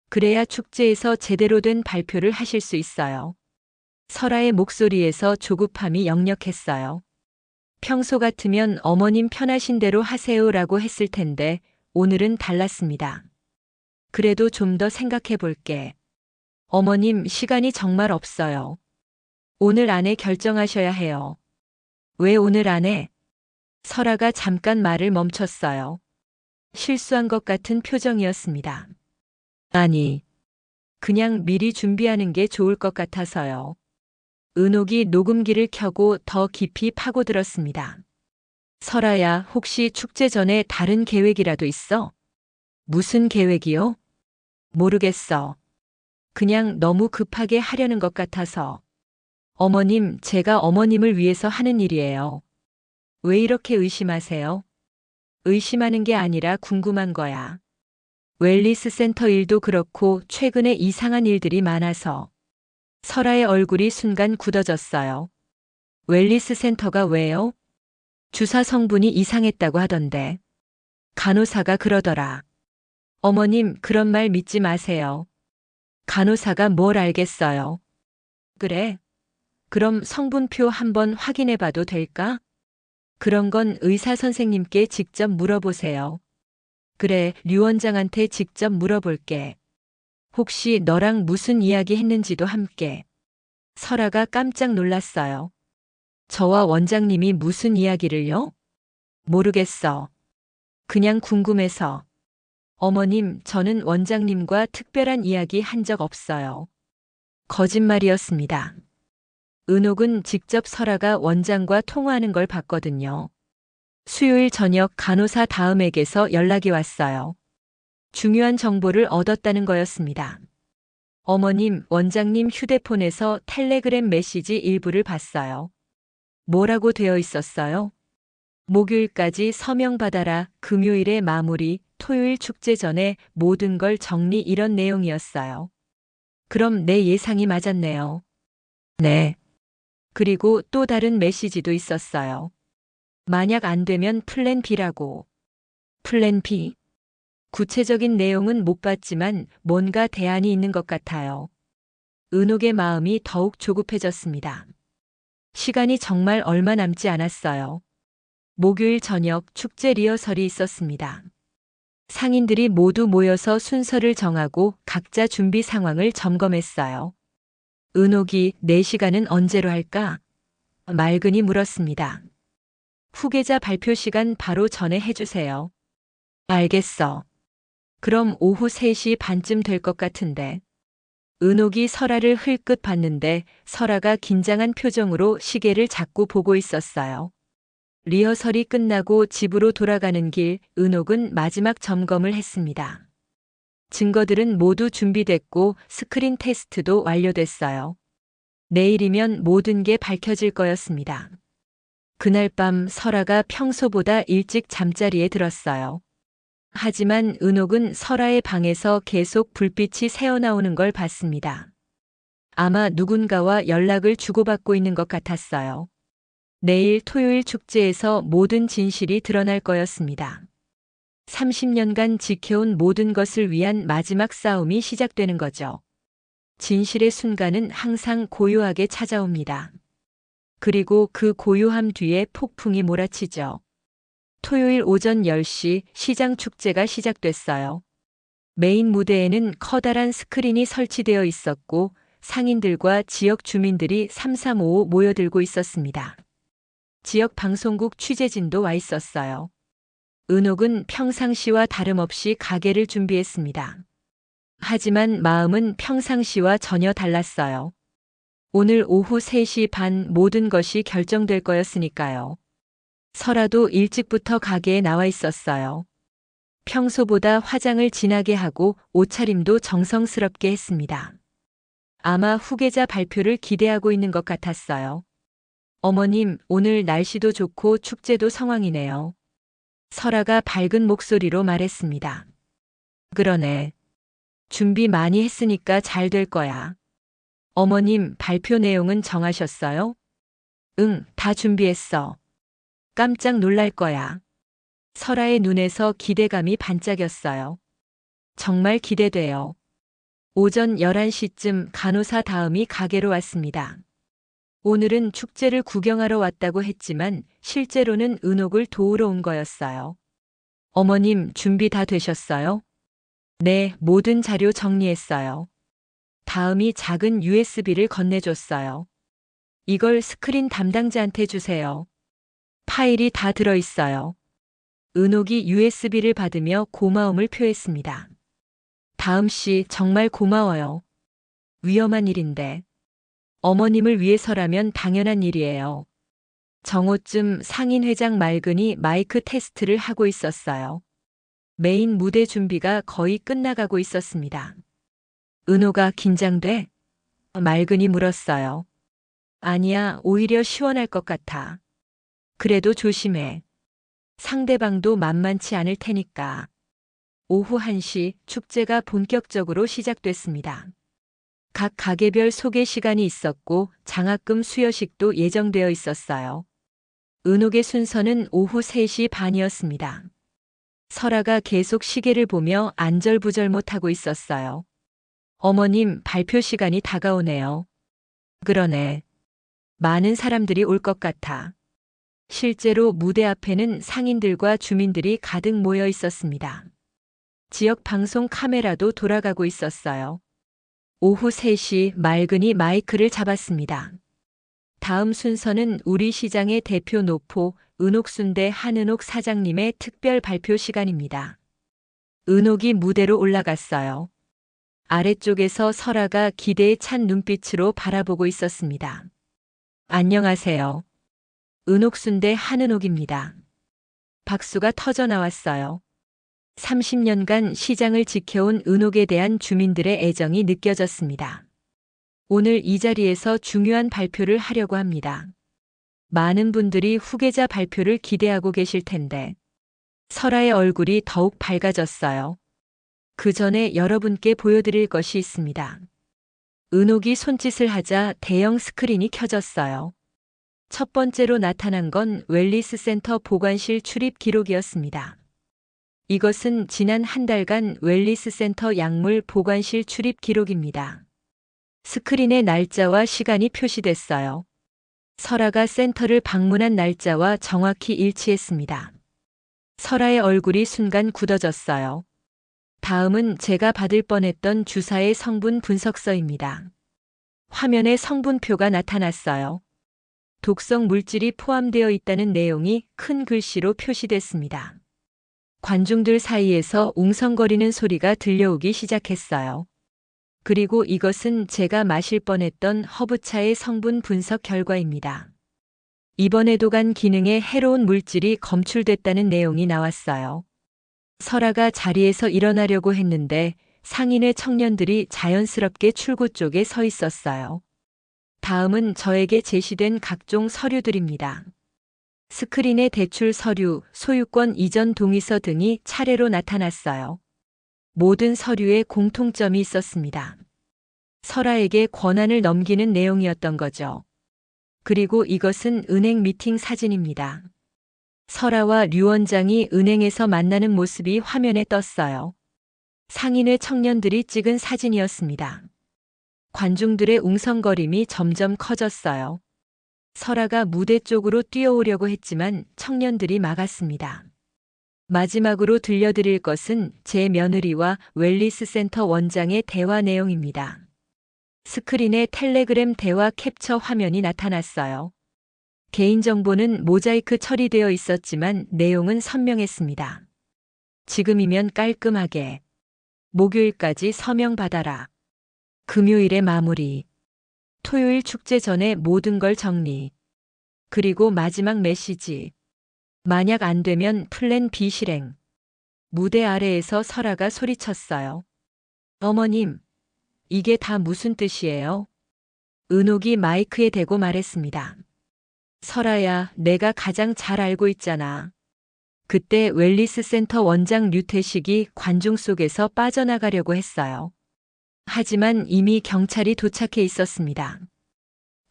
그래야 축제에서 제대로 된 발표를 하실 수 있어요. 설아의 목소리에서 조급함이 역력했어요. 평소 같으면 어머님 편하신 대로 하세요라고 했을 텐데 오늘은 달랐습니다. 그래도 좀 더 생각해 볼게. 어머님, 시간이 정말 없어요. 오늘 안에 결정하셔야 해요. 왜 오늘 안에? 설아가 잠깐 말을 멈췄어요. 실수한 것 같은 표정이었습니다. 아니, 그냥 미리 준비하는 게 좋을 것 같아서요. 은옥이 녹음기를 켜고 더 깊이 파고들었습니다. 설아야, 혹시 축제 전에 다른 계획이라도 있어? 무슨 계획이요? 모르겠어. 그냥 너무 급하게 하려는 것 같아서. 어머님, 제가 어머님을 위해서 하는 일이에요. 왜 이렇게 의심하세요? 의심하는 게 아니라 궁금한 거야. 웰리스 센터 일도 그렇고 최근에 이상한 일들이 많아서. 설아의 얼굴이 순간 굳어졌어요. 웰리스 센터가 왜요? 주사 성분이 이상했다고 하던데. 간호사가 그러더라. 어머님, 그런 말 믿지 마세요. 간호사가 뭘 알겠어요. 그래? 그럼 성분표 한번 확인해 봐도 될까? 그런 건 의사 선생님께 직접 물어보세요. 그래, 류 원장한테 직접 물어볼게. 혹시 너랑 무슨 이야기 했는지도 함께. 설아가 깜짝 놀랐어요. 저와 원장님이 무슨 이야기를요? 모르겠어. 그냥 궁금해서. 어머님, 저는 원장님과 특별한 이야기 한 적 없어요. 거짓말이었습니다. 은옥은 직접 설아가 원장과 통화하는 걸 봤거든요. 수요일 저녁 간호사 다음에게서 연락이 왔어요. 중요한 정보를 얻었다는 거였습니다. 어머님, 원장님 휴대폰에서 텔레그램 메시지 일부를 봤어요. 뭐라고 되어 있었어요? 목요일까지 서명 받아라, 금요일에 마무리, 토요일 축제 전에 모든 걸 정리 이런 내용이었어요. 그럼 내 예상이 맞았네요. 네. 그리고 또 다른 메시지도 있었어요. 만약 안 되면 플랜 B라고. 플랜 B? 구체적인 내용은 못 봤지만 뭔가 대안이 있는 것 같아요. 은옥의 마음이 더욱 조급해졌습니다. 시간이 정말 얼마 남지 않았어요. 목요일 저녁 축제 리허설이 있었습니다. 상인들이 모두 모여서 순서를 정하고 각자 준비 상황을 점검했어요. 은옥이 내 시간은 언제로 할까? 맑은이 물었습니다. 후계자 발표 시간 바로 전에 해주세요. 알겠어. 그럼 오후 3시 반쯤 될 것 같은데. 은옥이 설아를 흘끗 봤는데 설아가 긴장한 표정으로 시계를 자꾸 보고 있었어요. 리허설이 끝나고 집으로 돌아가는 길 은옥은 마지막 점검을 했습니다. 증거들은 모두 준비됐고 스크린 테스트도 완료됐어요. 내일이면 모든 게 밝혀질 거였습니다. 그날 밤 설아가 평소보다 일찍 잠자리에 들었어요. 하지만 은옥은 설아의 방에서 계속 불빛이 새어나오는 걸 봤습니다. 아마 누군가와 연락을 주고받고 있는 것 같았어요. 내일 토요일 축제에서 모든 진실이 드러날 거였습니다. 30년간 지켜온 모든 것을 위한 마지막 싸움이 시작되는 거죠. 진실의 순간은 항상 고요하게 찾아옵니다. 그리고 그 고요함 뒤에 폭풍이 몰아치죠. 토요일 오전 10시 시장 축제가 시작됐어요. 메인 무대에는 커다란 스크린이 설치되어 있었고 상인들과 지역 주민들이 삼삼오오 모여들고 있었습니다. 지역 방송국 취재진도 와 있었어요. 은옥은 평상시와 다름없이 가게를 준비했습니다. 하지만 마음은 평상시와 전혀 달랐어요. 오늘 오후 3시 반 모든 것이 결정될 거였으니까요. 설아도 일찍부터 가게에 나와 있었어요. 평소보다 화장을 진하게 하고 옷차림도 정성스럽게 했습니다. 아마 후계자 발표를 기대하고 있는 것 같았어요. 어머님, 오늘 날씨도 좋고 축제도 성황이네요. 설아가 밝은 목소리로 말했습니다. 그러네. 준비 많이 했으니까 잘 될 거야. 어머님, 발표 내용은 정하셨어요? 응, 다 준비했어. 깜짝 놀랄 거야. 설아의 눈에서 기대감이 반짝였어요. 정말 기대돼요. 오전 11시쯤 간호사 다음이 가게로 왔습니다. 오늘은 축제를 구경하러 왔다고 했지만 실제로는 은옥을 도우러 온 거였어요. 어머님, 준비 다 되셨어요? 네, 모든 자료 정리했어요. 다음이 작은 USB를 건네줬어요. 이걸 스크린 담당자한테 주세요. 파일이 다 들어있어요. 은옥이 USB를 받으며 고마움을 표했습니다. 다음 씨 정말 고마워요. 위험한 일인데. 어머님을 위해서라면 당연한 일이에요. 정오쯤 상인회장 맑은이 마이크 테스트를 하고 있었어요. 메인 무대 준비가 거의 끝나가고 있었습니다. 은호가 긴장돼? 맑은이 물었어요. 아니야, 오히려 시원할 것 같아. 그래도 조심해. 상대방도 만만치 않을 테니까. 오후 1시 축제가 본격적으로 시작됐습니다. 각 가게별 소개 시간이 있었고 장학금 수여식도 예정되어 있었어요. 은옥의 순서는 오후 3시 반이었습니다. 설아가 계속 시계를 보며 안절부절 못하고 있었어요. 어머님, 발표 시간이 다가오네요. 그러네. 많은 사람들이 올 것 같아. 실제로 무대 앞에는 상인들과 주민들이 가득 모여 있었습니다. 지역 방송 카메라도 돌아가고 있었어요. 오후 3시 맑은이 마이크를 잡았습니다. 다음 순서는 우리 시장의 대표 노포 은옥순대 한은옥 사장님의 특별 발표 시간입니다. 은옥이 무대로 올라갔어요. 아래쪽에서 설아가 기대에 찬 눈빛으로 바라보고 있었습니다. 안녕하세요. 은옥순대 한은옥입니다. 박수가 터져 나왔어요. 30년간 시장을 지켜온 은옥에 대한 주민들의 애정이 느껴졌습니다. 오늘 이 자리에서 중요한 발표를 하려고 합니다. 많은 분들이 후계자 발표를 기대하고 계실 텐데 설아의 얼굴이 더욱 밝아졌어요. 그 전에 여러분께 보여드릴 것이 있습니다. 은옥이 손짓을 하자 대형 스크린이 켜졌어요. 첫 번째로 나타난 건 웰리스 센터 보관실 출입 기록이었습니다. 이것은 지난 한 달간 웰리스 센터 약물 보관실 출입 기록입니다. 스크린에 날짜와 시간이 표시됐어요. 설아가 센터를 방문한 날짜와 정확히 일치했습니다. 설아의 얼굴이 순간 굳어졌어요. 다음은 제가 받을 뻔했던 주사의 성분 분석서입니다. 화면에 성분표가 나타났어요. 독성 물질이 포함되어 있다는 내용이 큰 글씨로 표시됐습니다. 관중들 사이에서 웅성거리는 소리가 들려오기 시작했어요. 그리고 이것은 제가 마실 뻔했던 허브차의 성분 분석 결과입니다. 이번에도 간 기능에 해로운 물질이 검출됐다는 내용이 나왔어요. 설아가 자리에서 일어나려고 했는데 상인의 청년들이 자연스럽게 출구 쪽에 서 있었어요. 다음은 저에게 제시된 각종 서류들입니다. 스크린에 대출 서류, 소유권 이전 동의서 등이 차례로 나타났어요. 모든 서류에 공통점이 있었습니다. 설아에게 권한을 넘기는 내용이었던 거죠. 그리고 이것은 은행 미팅 사진입니다. 설아와 류 원장이 은행에서 만나는 모습이 화면에 떴어요. 상인회 청년들이 찍은 사진이었습니다. 관중들의 웅성거림이 점점 커졌어요. 설아가 무대 쪽으로 뛰어오려고 했지만 청년들이 막았습니다. 마지막으로 들려드릴 것은 제 며느리와 웰리스 센터 원장의 대화 내용입니다. 스크린에 텔레그램 대화 캡처 화면이 나타났어요. 개인정보는 모자이크 처리되어 있었지만 내용은 선명했습니다. 지금이면 깔끔하게. 목요일까지 서명 받아라. 금요일에 마무리. 토요일 축제 전에 모든 걸 정리. 그리고 마지막 메시지. 만약 안 되면 플랜 B 실행. 무대 아래에서 설아가 소리쳤어요. 어머님, 이게 다 무슨 뜻이에요? 은옥이 마이크에 대고 말했습니다. 설아야, 내가 가장 잘 알고 있잖아. 그때 웰리스 센터 원장 류태식이 관중 속에서 빠져나가려고 했어요. 하지만 이미 경찰이 도착해 있었습니다.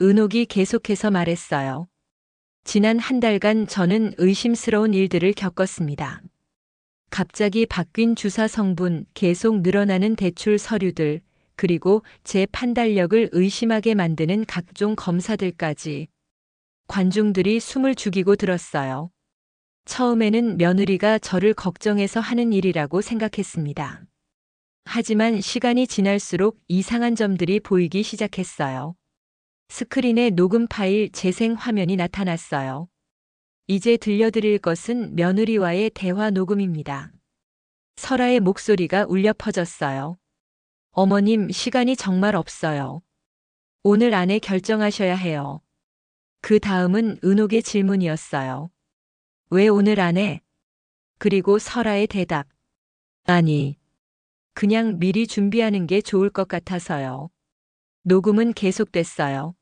은옥이 계속해서 말했어요. 지난 한 달간 저는 의심스러운 일들을 겪었습니다. 갑자기 바뀐 주사 성분, 계속 늘어나는 대출 서류들, 그리고 제 판단력을 의심하게 만드는 각종 검사들까지. 관중들이 숨을 죽이고 들었어요. 처음에는 며느리가 저를 걱정해서 하는 일이라고 생각했습니다. 하지만 시간이 지날수록 이상한 점들이 보이기 시작했어요. 스크린에 녹음 파일 재생 화면이 나타났어요. 이제 들려드릴 것은 며느리와의 대화 녹음입니다. 설아의 목소리가 울려 퍼졌어요. 어머님, 시간이 정말 없어요. 오늘 안에 결정하셔야 해요. 그 다음은 은옥의 질문이었어요. 왜 오늘 안에? 그리고 설아의 대답. 아니, 그냥 미리 준비하는 게 좋을 것 같아서요. 녹음은 계속됐어요.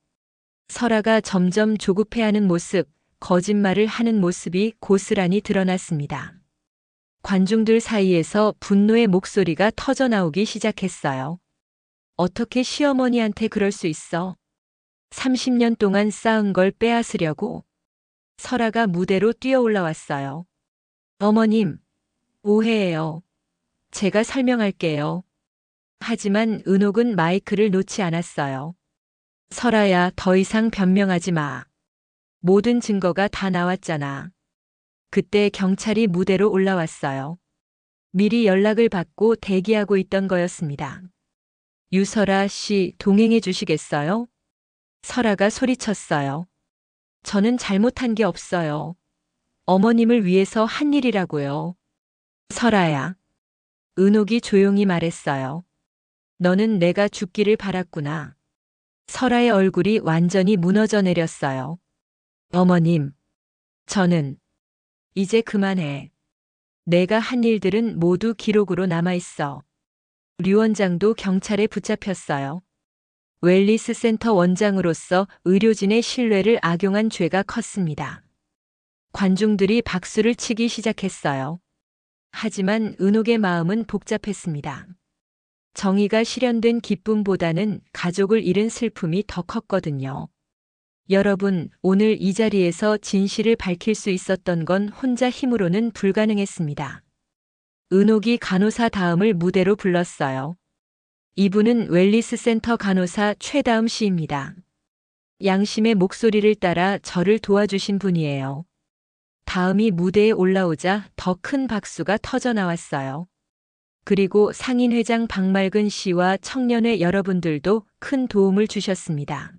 설아가 점점 조급해하는 모습, 거짓말을 하는 모습이 고스란히 드러났습니다. 관중들 사이에서 분노의 목소리가 터져나오기 시작했어요. 어떻게 시어머니한테 그럴 수 있어? 30년 동안 쌓은 걸 빼앗으려고. 설아가 무대로 뛰어 올라왔어요. 어머님, 오해예요. 제가 설명할게요. 하지만 은옥은 마이크를 놓지 않았어요. 설아야, 더 이상 변명하지 마. 모든 증거가 다 나왔잖아. 그때 경찰이 무대로 올라왔어요. 미리 연락을 받고 대기하고 있던 거였습니다. 유설아 씨, 동행해 주시겠어요? 설아가 소리쳤어요. 저는 잘못한 게 없어요. 어머님을 위해서 한 일이라고요. 설아야. 은옥이 조용히 말했어요. 너는 내가 죽기를 바랐구나. 설아의 얼굴이 완전히 무너져 내렸어요. 어머님, 저는 이제 그만해. 내가 한 일들은 모두 기록으로 남아있어. 류 원장도 경찰에 붙잡혔어요. 웰리스 센터 원장으로서 의료진의 신뢰를 악용한 죄가 컸습니다. 관중들이 박수를 치기 시작했어요. 하지만 은옥의 마음은 복잡했습니다. 정의가 실현된 기쁨보다는 가족을 잃은 슬픔이 더 컸거든요. 여러분, 오늘 이 자리에서 진실을 밝힐 수 있었던 건 혼자 힘으로는 불가능했습니다. 은옥이 간호사 다음을 무대로 불렀어요. 이분은 웰리스 센터 간호사 최다음 씨입니다. 양심의 목소리를 따라 저를 도와주신 분이에요. 다음이 무대에 올라오자 더 큰 박수가 터져 나왔어요. 그리고 상인회장 박말근 씨와 청년회 여러분들도 큰 도움을 주셨습니다.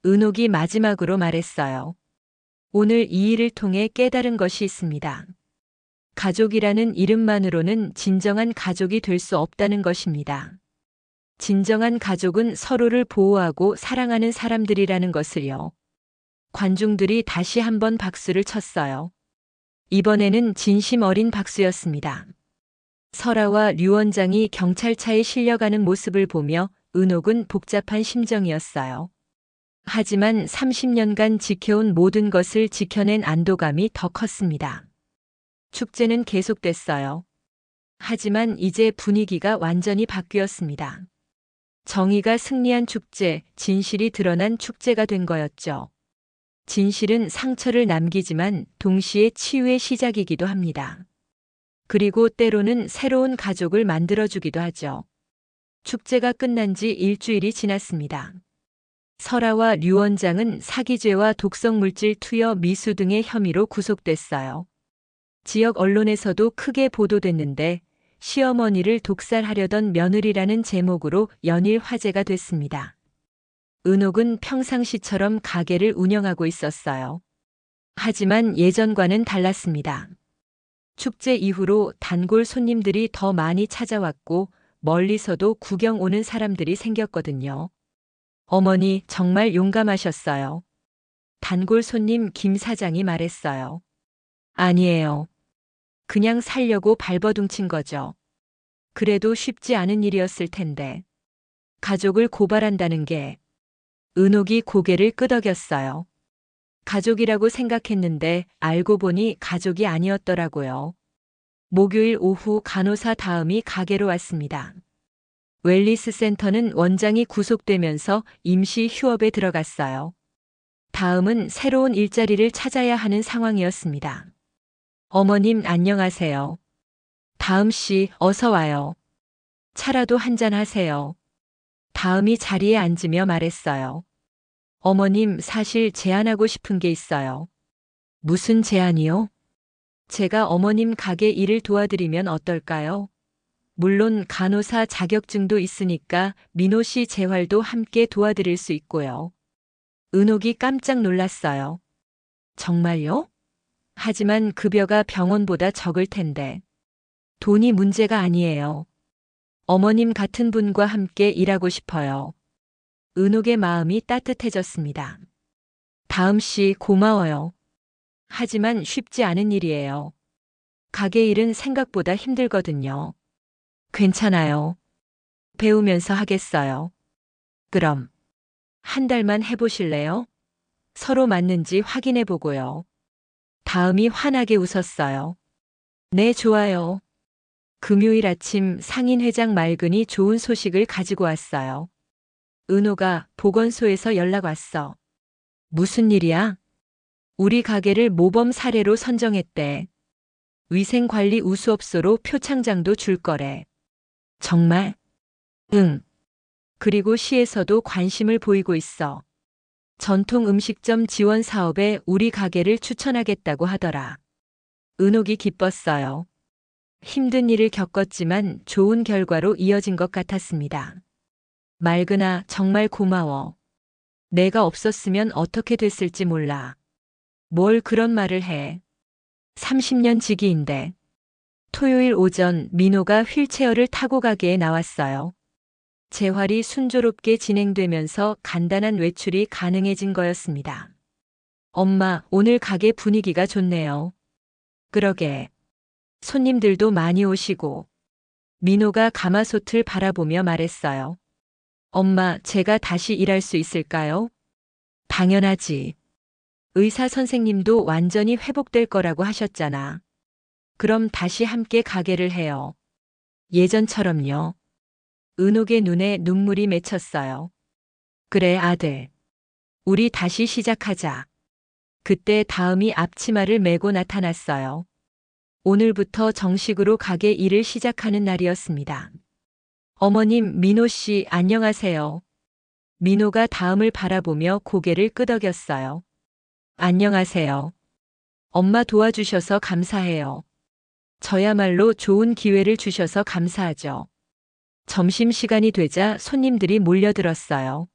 은옥이 마지막으로 말했어요. 오늘 이 일을 통해 깨달은 것이 있습니다. 가족이라는 이름만으로는 진정한 가족이 될 수 없다는 것입니다. 진정한 가족은 서로를 보호하고 사랑하는 사람들이라는 것을요. 관중들이 다시 한번 박수를 쳤어요. 이번에는 진심 어린 박수였습니다. 설아와 류 원장이 경찰차에 실려가는 모습을 보며 은옥은 복잡한 심정이었어요. 하지만 30년간 지켜온 모든 것을 지켜낸 안도감이 더 컸습니다. 축제는 계속됐어요. 하지만 이제 분위기가 완전히 바뀌었습니다. 정의가 승리한 축제, 진실이 드러난 축제가 된 거였죠. 진실은 상처를 남기지만 동시에 치유의 시작이기도 합니다. 그리고 때로는 새로운 가족을 만들어주기도 하죠. 축제가 끝난 지 일주일이 지났습니다. 설아와 류 원장은 사기죄와 독성물질 투여 미수 등의 혐의로 구속됐어요. 지역 언론에서도 크게 보도됐는데 시어머니를 독살하려던 며느리라는 제목으로 연일 화제가 됐습니다. 은옥은 평상시처럼 가게를 운영하고 있었어요. 하지만 예전과는 달랐습니다. 축제 이후로 단골 손님들이 더 많이 찾아왔고 멀리서도 구경 오는 사람들이 생겼거든요. 어머니 정말 용감하셨어요. 단골 손님 김 사장이 말했어요. 아니에요. 그냥 살려고 발버둥친 거죠. 그래도 쉽지 않은 일이었을 텐데. 가족을 고발한다는 게. 은옥이 고개를 끄덕였어요. 가족이라고 생각했는데 알고 보니 가족이 아니었더라고요. 목요일 오후 간호사 다음이 가게로 왔습니다. 웰리스 센터는 원장이 구속되면서 임시 휴업에 들어갔어요. 다음은 새로운 일자리를 찾아야 하는 상황이었습니다. 어머님 안녕하세요. 다음 씨 어서 와요. 차라도 한잔 하세요. 다음이 자리에 앉으며 말했어요. 어머님 사실 제안하고 싶은 게 있어요. 무슨 제안이요? 제가 어머님 가게 일을 도와드리면 어떨까요? 물론 간호사 자격증도 있으니까 민호 씨 재활도 함께 도와드릴 수 있고요. 은옥이 깜짝 놀랐어요. 정말요? 하지만 급여가 병원보다 적을 텐데. 돈이 문제가 아니에요. 어머님 같은 분과 함께 일하고 싶어요. 은옥의 마음이 따뜻해졌습니다. 다음 씨 고마워요. 하지만 쉽지 않은 일이에요. 가게 일은 생각보다 힘들거든요. 괜찮아요. 배우면서 하겠어요. 그럼 한 달만 해보실래요? 서로 맞는지 확인해 보고요. 다음이 환하게 웃었어요. 네, 좋아요. 금요일 아침 상인회장 말근이 좋은 소식을 가지고 왔어요. 은호가 보건소에서 연락 왔어. 무슨 일이야? 우리 가게를 모범 사례로 선정했대. 위생관리 우수업소로 표창장도 줄 거래. 정말? 응. 그리고 시에서도 관심을 보이고 있어. 전통 음식점 지원 사업에 우리 가게를 추천하겠다고 하더라. 은옥이 기뻤어요. 힘든 일을 겪었지만 좋은 결과로 이어진 것 같았습니다. 맑은아, 정말 고마워. 내가 없었으면 어떻게 됐을지 몰라. 뭘 그런 말을 해. 30년 지기인데. 토요일 오전 민호가 휠체어를 타고 가게에 나왔어요. 재활이 순조롭게 진행되면서 간단한 외출이 가능해진 거였습니다. 엄마, 오늘 가게 분위기가 좋네요. 그러게. 손님들도 많이 오시고. 민호가 가마솥을 바라보며 말했어요. 엄마, 제가 다시 일할 수 있을까요? 당연하지. 의사 선생님도 완전히 회복될 거라고 하셨잖아. 그럼 다시 함께 가게를 해요. 예전처럼요. 은옥의 눈에 눈물이 맺혔어요. 그래, 아들. 우리 다시 시작하자. 그때 다음이 앞치마를 메고 나타났어요. 오늘부터 정식으로 가게 일을 시작하는 날이었습니다. 어머님, 민호 씨, 안녕하세요. 민호가 다음을 바라보며 고개를 끄덕였어요. 안녕하세요. 엄마 도와주셔서 감사해요. 저야말로 좋은 기회를 주셔서 감사하죠. 점심시간이 되자 손님들이 몰려들었어요.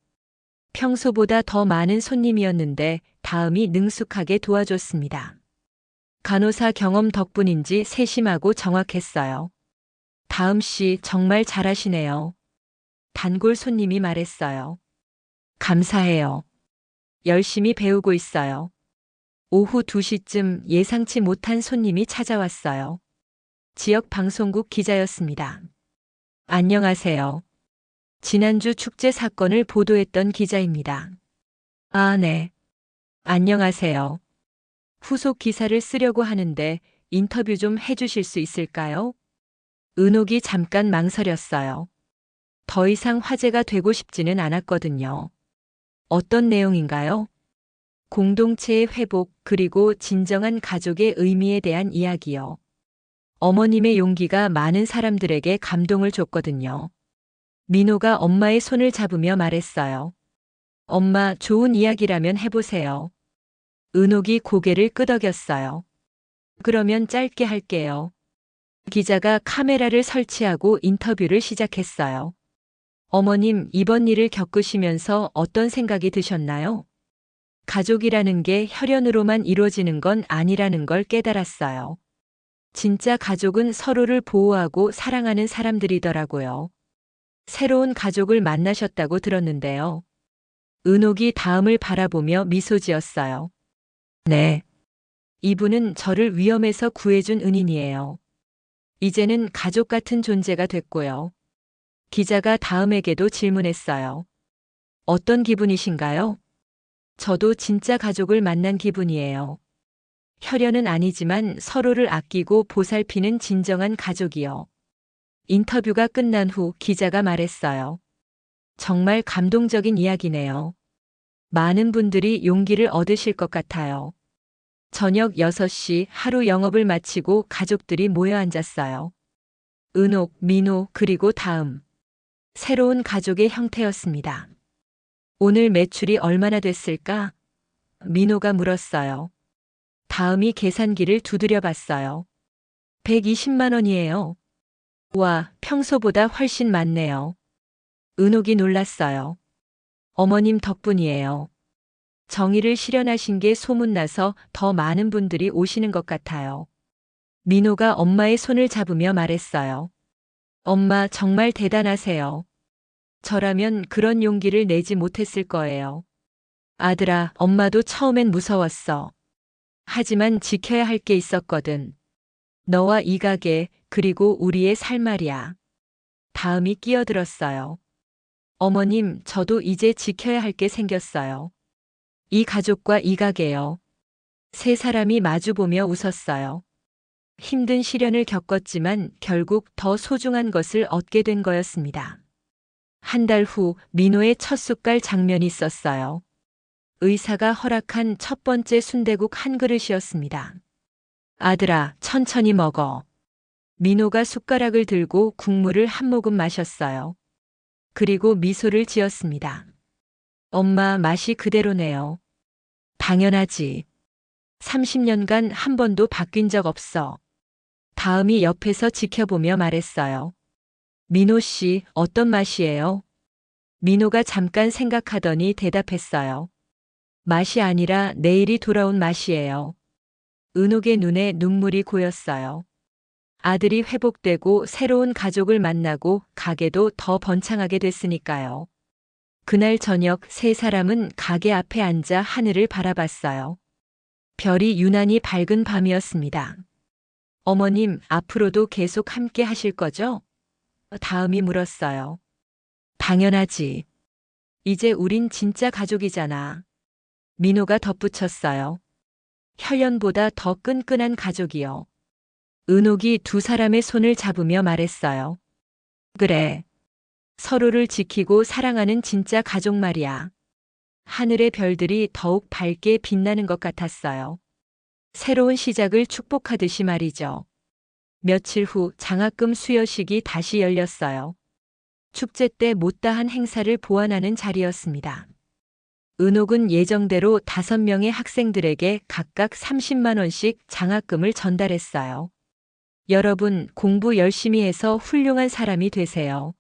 평소보다 더 많은 손님이었는데 다음이 능숙하게 도와줬습니다. 간호사 경험 덕분인지 세심하고 정확했어요. 다음 씨 정말 잘하시네요. 단골 손님이 말했어요. 감사해요. 열심히 배우고 있어요. 오후 2시쯤 예상치 못한 손님이 찾아왔어요. 지역 방송국 기자였습니다. 안녕하세요. 지난주 축제 사건을 보도했던 기자입니다. 아, 네. 안녕하세요. 후속 기사를 쓰려고 하는데 인터뷰 좀 해주실 수 있을까요? 은옥이 잠깐 망설였어요. 더 이상 화제가 되고 싶지는 않았거든요. 어떤 내용인가요? 공동체의 회복 그리고 진정한 가족의 의미에 대한 이야기요. 어머님의 용기가 많은 사람들에게 감동을 줬거든요. 민호가 엄마의 손을 잡으며 말했어요. 엄마, 좋은 이야기라면 해보세요. 은옥이 고개를 끄덕였어요. 그러면 짧게 할게요. 기자가 카메라를 설치하고 인터뷰를 시작했어요. 어머님, 이번 일을 겪으시면서 어떤 생각이 드셨나요? 가족이라는 게 혈연으로만 이루어지는 건 아니라는 걸 깨달았어요. 진짜 가족은 서로를 보호하고 사랑하는 사람들이더라고요. 새로운 가족을 만나셨다고 들었는데요. 은옥이 다음을 바라보며 미소 지었어요. 네. 이분은 저를 위험에서 구해준 은인이에요. 이제는 가족 같은 존재가 됐고요. 기자가 다음에게도 질문했어요. 어떤 기분이신가요? 저도 진짜 가족을 만난 기분이에요. 혈연은 아니지만 서로를 아끼고 보살피는 진정한 가족이요. 인터뷰가 끝난 후 기자가 말했어요. 정말 감동적인 이야기네요. 많은 분들이 용기를 얻으실 것 같아요. 저녁 6시 하루 영업을 마치고 가족들이 모여 앉았어요. 은옥, 민호, 그리고 다음. 새로운 가족의 형태였습니다. 오늘 매출이 얼마나 됐을까? 민호가 물었어요. 다음이 계산기를 두드려 봤어요. 120만 원이에요. 와, 평소보다 훨씬 많네요. 은옥이 놀랐어요. 어머님 덕분이에요. 정의를 실현하신 게 소문나서 더 많은 분들이 오시는 것 같아요. 민호가 엄마의 손을 잡으며 말했어요. 엄마 정말 대단하세요. 저라면 그런 용기를 내지 못했을 거예요. 아들아, 엄마도 처음엔 무서웠어. 하지만 지켜야 할 게 있었거든. 너와 이 가게, 그리고 우리의 살 말이야. 다음이 끼어들었어요. 어머님, 저도 이제 지켜야 할 게 생겼어요. 이 가족과 이 가게요. 세 사람이 마주보며 웃었어요. 힘든 시련을 겪었지만 결국 더 소중한 것을 얻게 된 거였습니다. 한 달 후 민호의 첫 숟갈 장면이 있었어요. 의사가 허락한 첫 번째 순댓국 한 그릇이었습니다. 아들아, 천천히 먹어. 민호가 숟가락을 들고 국물을 한 모금 마셨어요. 그리고 미소를 지었습니다. 엄마, 맛이 그대로네요. 당연하지. 30년간 한 번도 바뀐 적 없어. 다음이 옆에서 지켜보며 말했어요. 민호 씨, 어떤 맛이에요? 민호가 잠깐 생각하더니 대답했어요. 맛이 아니라 내일이 돌아온 맛이에요. 은옥의 눈에 눈물이 고였어요. 아들이 회복되고 새로운 가족을 만나고 가게도 더 번창하게 됐으니까요. 그날 저녁 세 사람은 가게 앞에 앉아 하늘을 바라봤어요. 별이 유난히 밝은 밤이었습니다. 어머님, 앞으로도 계속 함께 하실 거죠? 다음이 물었어요. 당연하지. 이제 우린 진짜 가족이잖아. 민호가 덧붙였어요. 혈연보다 더 끈끈한 가족이요. 은옥이 두 사람의 손을 잡으며 말했어요. 그래. 서로를 지키고 사랑하는 진짜 가족 말이야. 하늘의 별들이 더욱 밝게 빛나는 것 같았어요. 새로운 시작을 축복하듯이 말이죠. 며칠 후 장학금 수여식이 다시 열렸어요. 축제 때 못다한 행사를 보완하는 자리였습니다. 은옥은 예정대로 5명의 학생들에게 각각 30만 원씩 장학금을 전달했어요. 여러분, 공부 열심히 해서 훌륭한 사람이 되세요.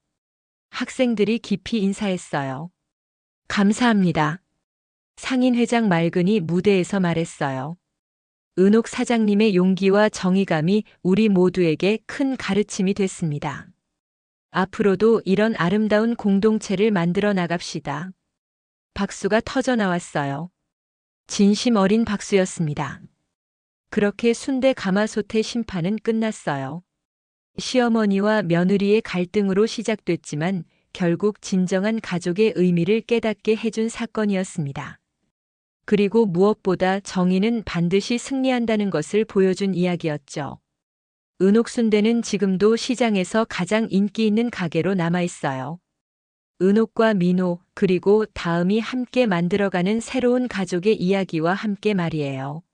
학생들이 깊이 인사했어요. 감사합니다. 상인회장 말근이 무대에서 말했어요. 은옥 사장님의 용기와 정의감이 우리 모두에게 큰 가르침이 됐습니다. 앞으로도 이런 아름다운 공동체를 만들어 나갑시다. 박수가 터져 나왔어요. 진심 어린 박수였습니다. 그렇게 순대 가마솥의 심판은 끝났어요. 시어머니와 며느리의 갈등으로 시작됐지만 결국 진정한 가족의 의미를 깨닫게 해준 사건이었습니다. 그리고 무엇보다 정의는 반드시 승리한다는 것을 보여준 이야기였죠. 은옥순대는 지금도 시장에서 가장 인기 있는 가게로 남아있어요. 은옥과 민호, 그리고 다음이 함께 만들어가는 새로운 가족의 이야기와 함께 말이에요.